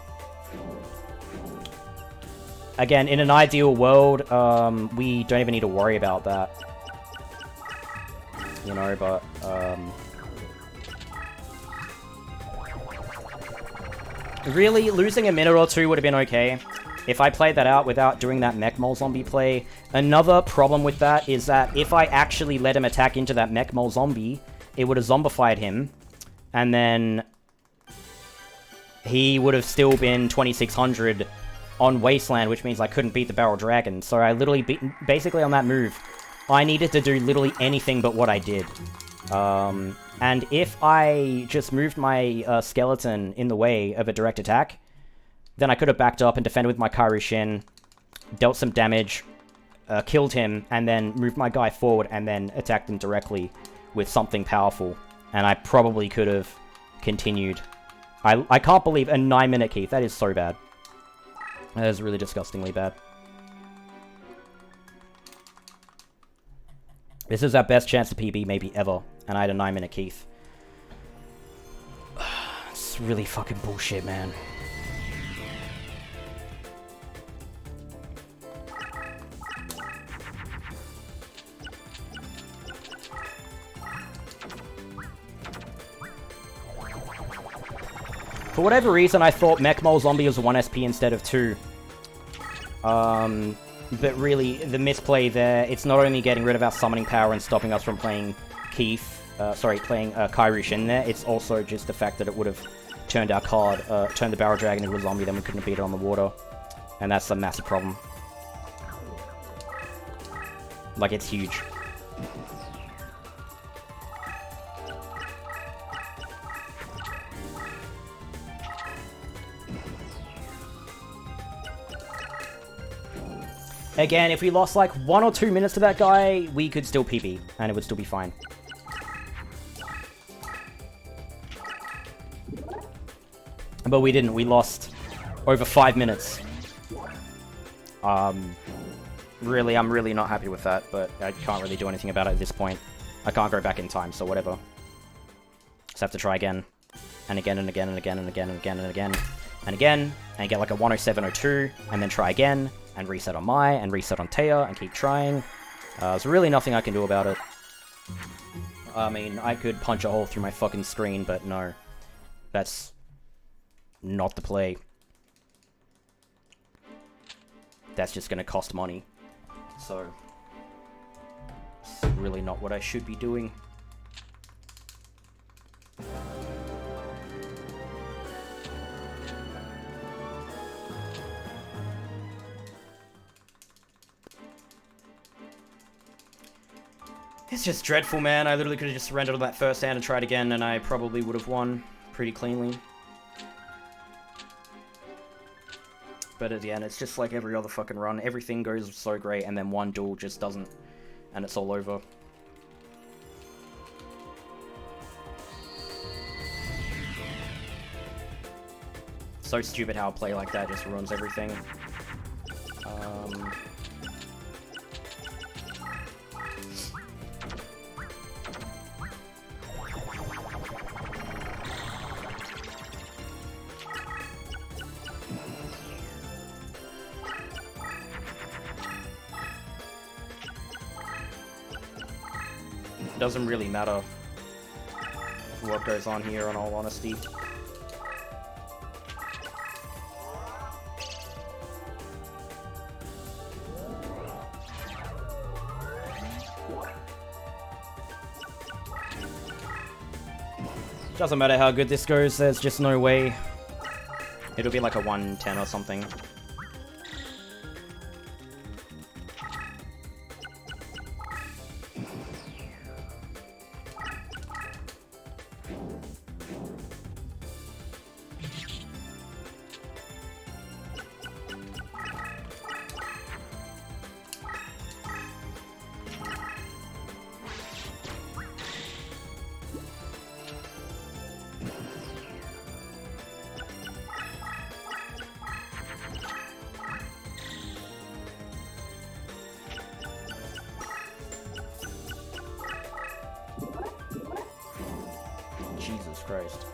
Again, in an ideal world, we don't even need to worry about that. You know, but, really, losing a minute or two would have been okay. If I played that out without doing that Mech Mole Zombie play. Another problem with that is that if I actually let him attack into that Mech Mole Zombie, it would have zombified him. And then he would have still been 2600 on Wasteland, which means I couldn't beat the Barrel Dragon. So I literally basically on that move, I needed to do literally anything but what I did. And if I just moved my skeleton in the way of a direct attack, then I could have backed up and defended with my Kairi Shin, dealt some damage, killed him, and then moved my guy forward and then attacked him directly with something powerful. And I probably could have continued. I can't believe a 9-minute Keith. That is so bad. That is really disgustingly bad. This is our best chance of PB maybe ever. And I had a 9-minute Keith. It's really fucking bullshit, man. For whatever reason, I thought Mech Mole Zombie was 1 SP instead of 2. But really, the misplay there, it's not only getting rid of our summoning power and stopping us from playing playing Kairi Shin there, it's also just the fact that it would have turned our card, turned the Barrel Dragon into a zombie, then we couldn't beat it on the water. And that's a massive problem. Like, it's huge. Again, if we lost like 1 or 2 minutes to that guy, we could still PB, and it would still be fine. But we didn't. We lost over 5 minutes. Really, I'm really not happy with that, but I can't really do anything about it at this point. I can't go back in time, so whatever. Just have to try again. And again, and again, and again, and again, and again, and again, and again, and get like a 107.02, and then try again. And reset on Mai, and reset on Taya, and keep trying. There's really nothing I can do about it. I mean, I could punch a hole through my fucking screen, but no. That's not the play. That's just gonna cost money. So, it's really not what I should be doing. It's just dreadful, man. I literally could have just surrendered on that first hand and tried again, and I probably would have won pretty cleanly. But at the end, it's just like every other fucking run. Everything goes so great, and then one duel just doesn't, and it's all over. So stupid how a play like that just ruins everything. Doesn't really matter what goes on here, in all honesty. Doesn't matter how good this goes, there's just no way. It'll be like a 110 or something. Jesus Christ.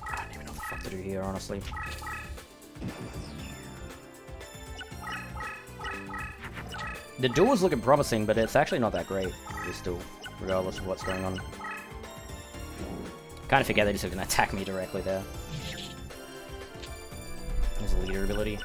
I don't even know what the fuck to do here, honestly. The duel is looking promising, but it's actually not that great, this duel, regardless of what's going on. Kind of forget that he's going to attack me directly there. His leader ability.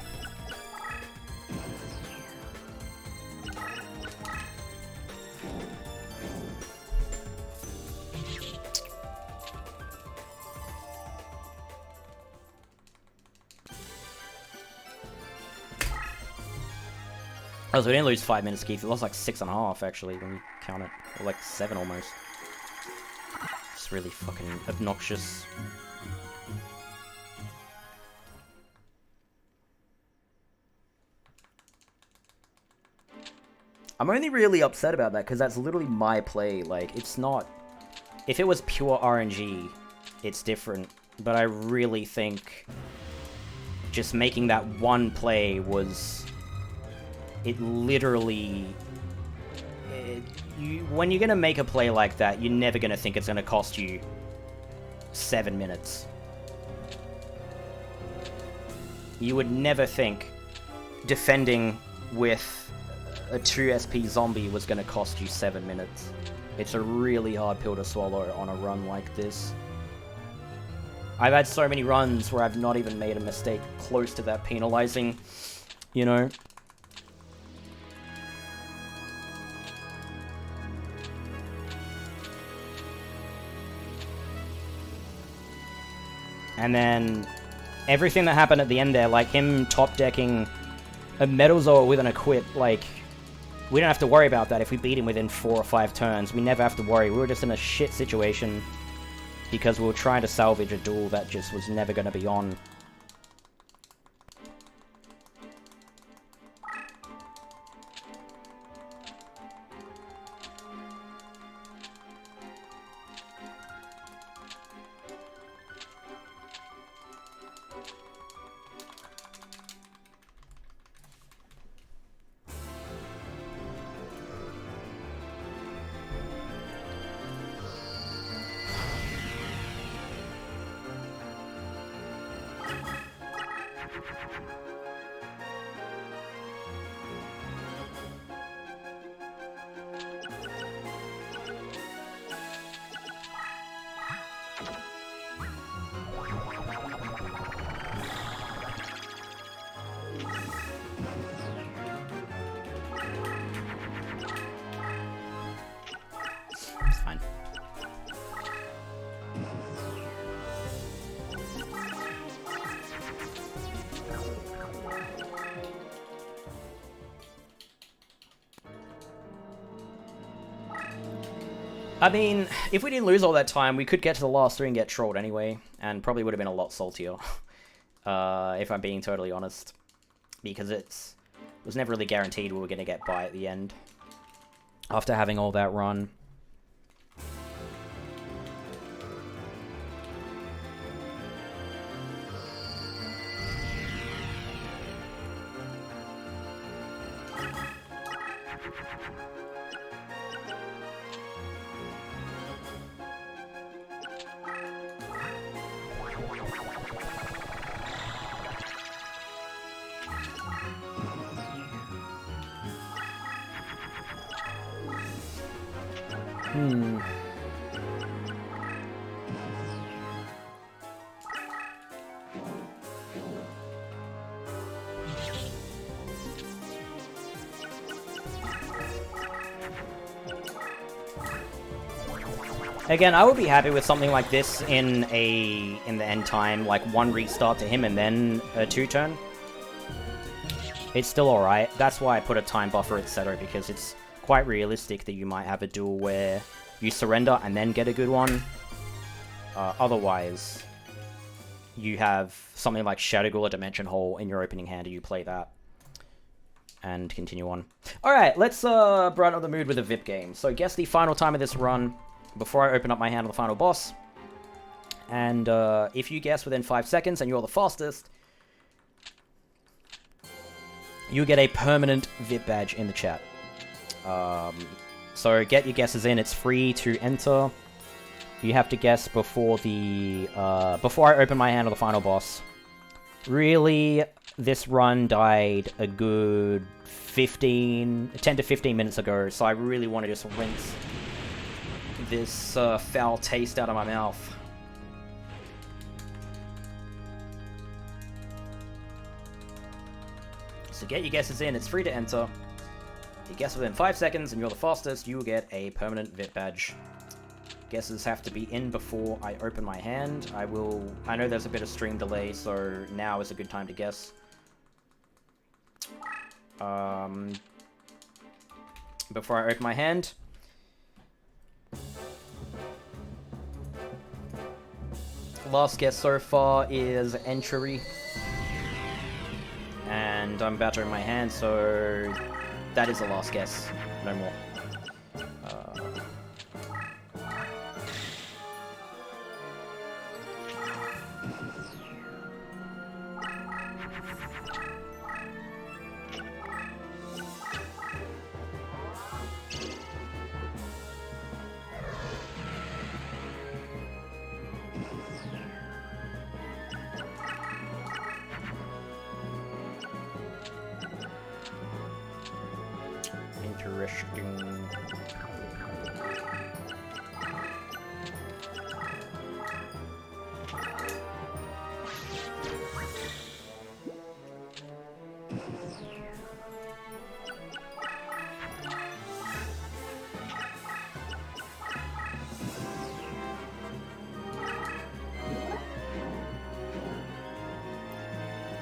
Oh, so we didn't lose 5 minutes, Keith. We lost like 6.5, actually, when you count it. Or like 7 almost. It's really fucking obnoxious. I'm only really upset about that because that's literally my play. Like, it's not... If it was pure RNG, it's different. But I really think just making that one play was... It literally... when you're going to make a play like that, you're never going to think it's going to cost you 7 minutes. You would never think defending with a 2 SP zombie was going to cost you 7 minutes. It's a really hard pill to swallow on a run like this. I've had so many runs where I've not even made a mistake close to that penalizing, you know? And then everything that happened at the end there, like him top decking a Metal Zoa with an equip, like, we don't have to worry about that if we beat him within 4 or 5 turns. We never have to worry. We were just in a shit situation because we were trying to salvage a duel that just was never going to be on. I mean, if we didn't lose all that time, we could get to the last 3 and get trolled anyway, and probably would have been a lot saltier, if I'm being totally honest. Because it was never really guaranteed we were going to get by at the end, after having all that run. Again, I would be happy with something like this in the end time, like 1 restart to him and then a 2-turn. It's still alright. That's why I put a time buffer, etc., because it's quite realistic that you might have a duel where you surrender and then get a good one. Otherwise, you have something like Shadow Ghoul or Dimension Hole in your opening hand, and you play that. And continue on. Alright, let's brighten up the mood with a VIP game. So guess the final time of this run before I open up my hand on the final boss. And if you guess within 5 seconds and you're the fastest, you get a permanent VIP badge in the chat. So get your guesses in. It's free to enter. You have to guess before the before I open my hand on the final boss. Really, this run died a good 10 to 15 minutes ago, so I really want to just rinse this foul taste out of my mouth. So get your guesses in. It's free to enter. If you guess within 5 seconds and you're the fastest, you will get a permanent VIP badge. Guesses have to be in before I open my hand. I know there's a bit of stream delay, so now is a good time to guess. Before I open my hand. Last guess so far is Entry. And I'm about to open my hand, so that is the last guess. No more. Interesting.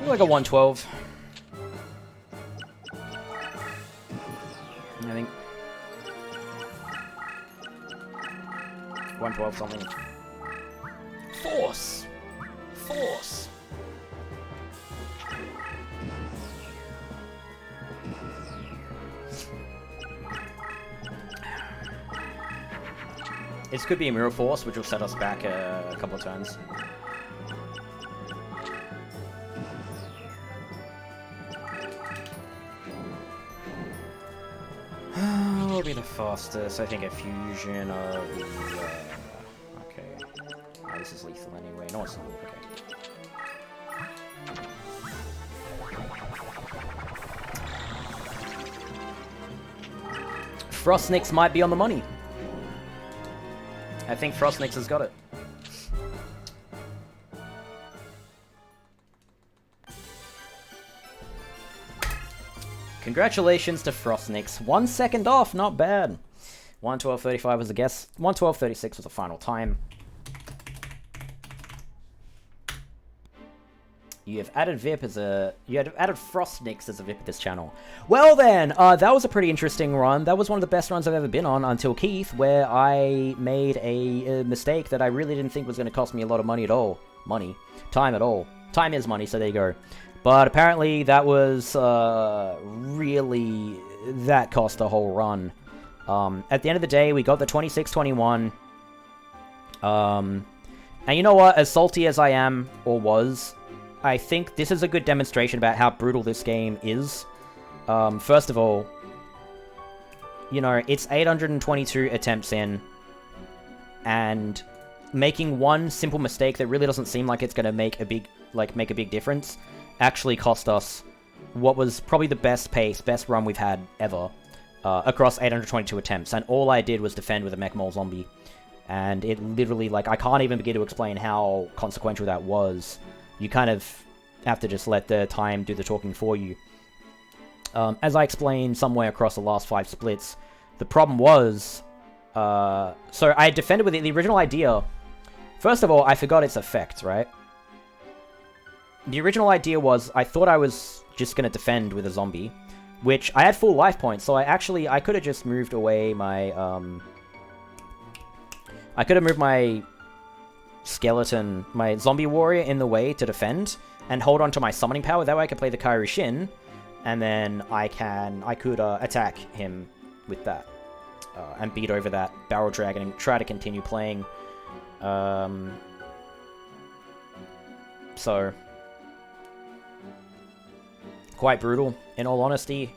Like a 112. I think 112 something. Force! Force! This could be a Mirror Force, which will set us back a couple of turns. Will be the fastest. I think a fusion of the. Okay. Oh, this is lethal anyway. No, it's not. Okay. Frostnix might be on the money. I think Frostnix has got it. Congratulations to Frostnix. 1 second off, not bad. 112.35 was the guess. 112.36 was the final time. You have added VIP as a... You had added Frostnix as a VIP at this channel. Well then, that was a pretty interesting run. That was one of the best runs I've ever been on until Keith, where I made a mistake that I really didn't think was going to cost me a lot of money at all. Time at all. Time is money, so there you go. But apparently that was really... That cost the whole run. At the end of the day, we got the 26-21. And you know what? As salty as I am, or was... I think this is a good demonstration about how brutal this game is. First of all, you know, it's 822 attempts in, and making one simple mistake that really doesn't seem like it's going to make a big difference actually cost us what was probably the best run we've had ever, across 822 attempts, and all I did was defend with a mech mole zombie, and it literally, like, I can't even begin to explain how consequential that was. You kind of have to just let the time do the talking for you. As I explained somewhere across the last 5 splits, the problem was... so I defended with it. The original idea... First of all, I forgot its effect, right? The original idea was, I thought I was just going to defend with a zombie, which I had full life points, so I could have just moved away my... I could have moved my... skeleton, my zombie warrior in the way to defend, and hold on to my summoning power. That way I could play the Kairi Shin, and then I could attack him with that, and beat over that barrel dragon and try to continue playing. So, quite brutal, in all honesty.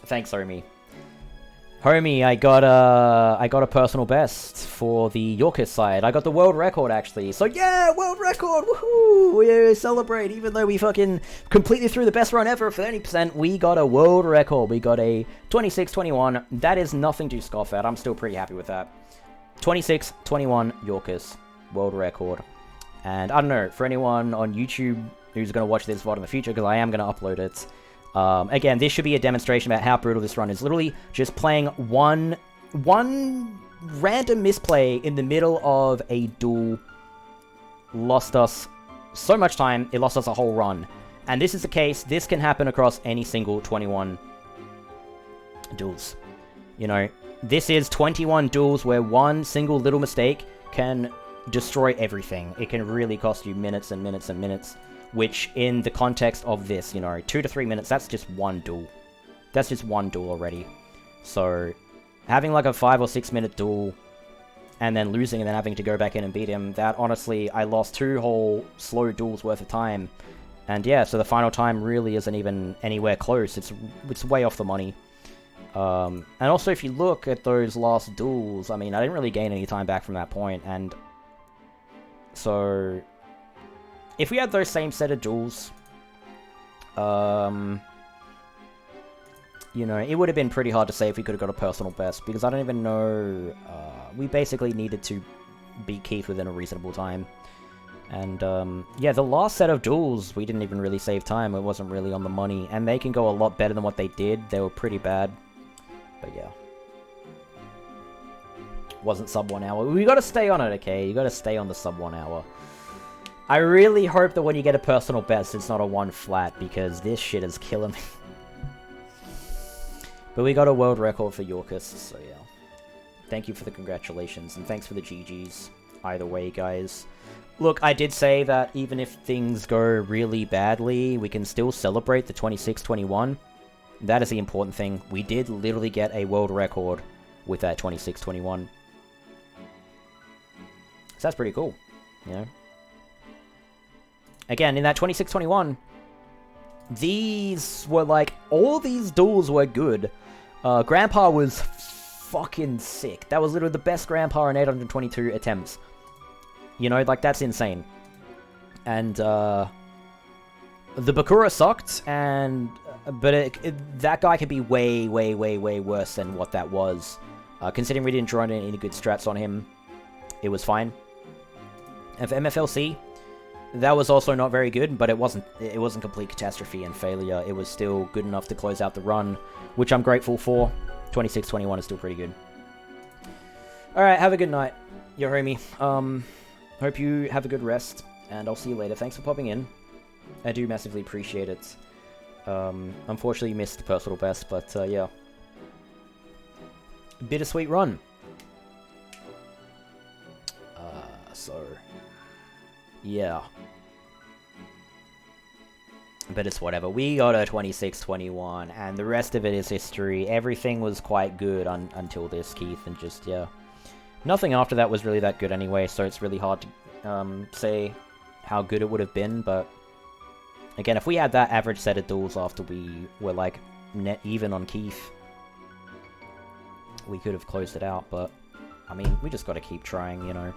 Thanks, Omi. Homie, I got a personal best for the Yorkist side. I got the world record, actually. So yeah, world record! Woohoo! We celebrate, even though we fucking completely threw the best run ever for 30%, we got a world record. We got a 26-21. That is nothing to scoff at. I'm still pretty happy with that. 26-21 Yorkist world record. And I don't know, for anyone on YouTube who's going to watch this VOD in the future, because I am going to upload it, again, this should be a demonstration about how brutal this run is. Literally, just playing one random misplay in the middle of a duel lost us so much time, it lost us a whole run. And this is the case, this can happen across any single 21 duels. You know, this is 21 duels where one single little mistake can destroy everything. It can really cost you minutes and minutes and minutes. Which, in the context of this, you know, 2 to 3 minutes, that's just one duel. That's just one duel already. So, having like a 5 or 6 minute duel, and then losing and then having to go back in and beat him, that honestly, I lost 2 whole slow duels worth of time. And yeah, so the final time really isn't even anywhere close. It's way off the money. And also, if you look at those last duels, I mean, I didn't really gain any time back from that point, and so... If we had those same set of duels, you know, it would have been pretty hard to say if we could have got a personal best, because I don't even know, we basically needed to beat Keith within a reasonable time. And, yeah, the last set of duels, we didn't even really save time, it wasn't really on the money, and they can go a lot better than what they did, they were pretty bad, but yeah. Wasn't sub 1 hour, we gotta stay on it, okay, you gotta stay on the sub 1 hour. I really hope that when you get a personal best, it's not a 1 flat, because this shit is killing me. But we got a world record for Yorkists, so yeah. Thank you for the congratulations, and thanks for the GGs. Either way, guys. Look, I did say that even if things go really badly, we can still celebrate the 26-21. That is the important thing. We did literally get a world record with that 26-21. So that's pretty cool, you know? Again, in that 26-21, these were like, all these duels were good. Grandpa was fucking sick. That was literally the best Grandpa in 822 attempts. You know, like, that's insane. And, the Bakura sucked, and, but that guy could be way, way, way, way worse than what that was. Considering we didn't draw any good strats on him, it was fine. And for MFLC, that was also not very good, but it wasn't complete catastrophe and failure. It was still good enough to close out the run, which I'm grateful for. 26-21 is still pretty good. Alright, have a good night, your homie. Hope you have a good rest, and I'll see you later. Thanks for popping in. I do massively appreciate it. Unfortunately, you missed the personal best, but yeah. Bittersweet run. So... yeah. But it's whatever. We got a 26-21, and the rest of it is history. Everything was quite good until this, Keith, and just, yeah. Nothing after that was really that good anyway, so it's really hard to say how good it would have been, but... again, if we had that average set of duels after we were, like, net even on Keith, we could have closed it out, but... I mean, we just gotta keep trying, you know.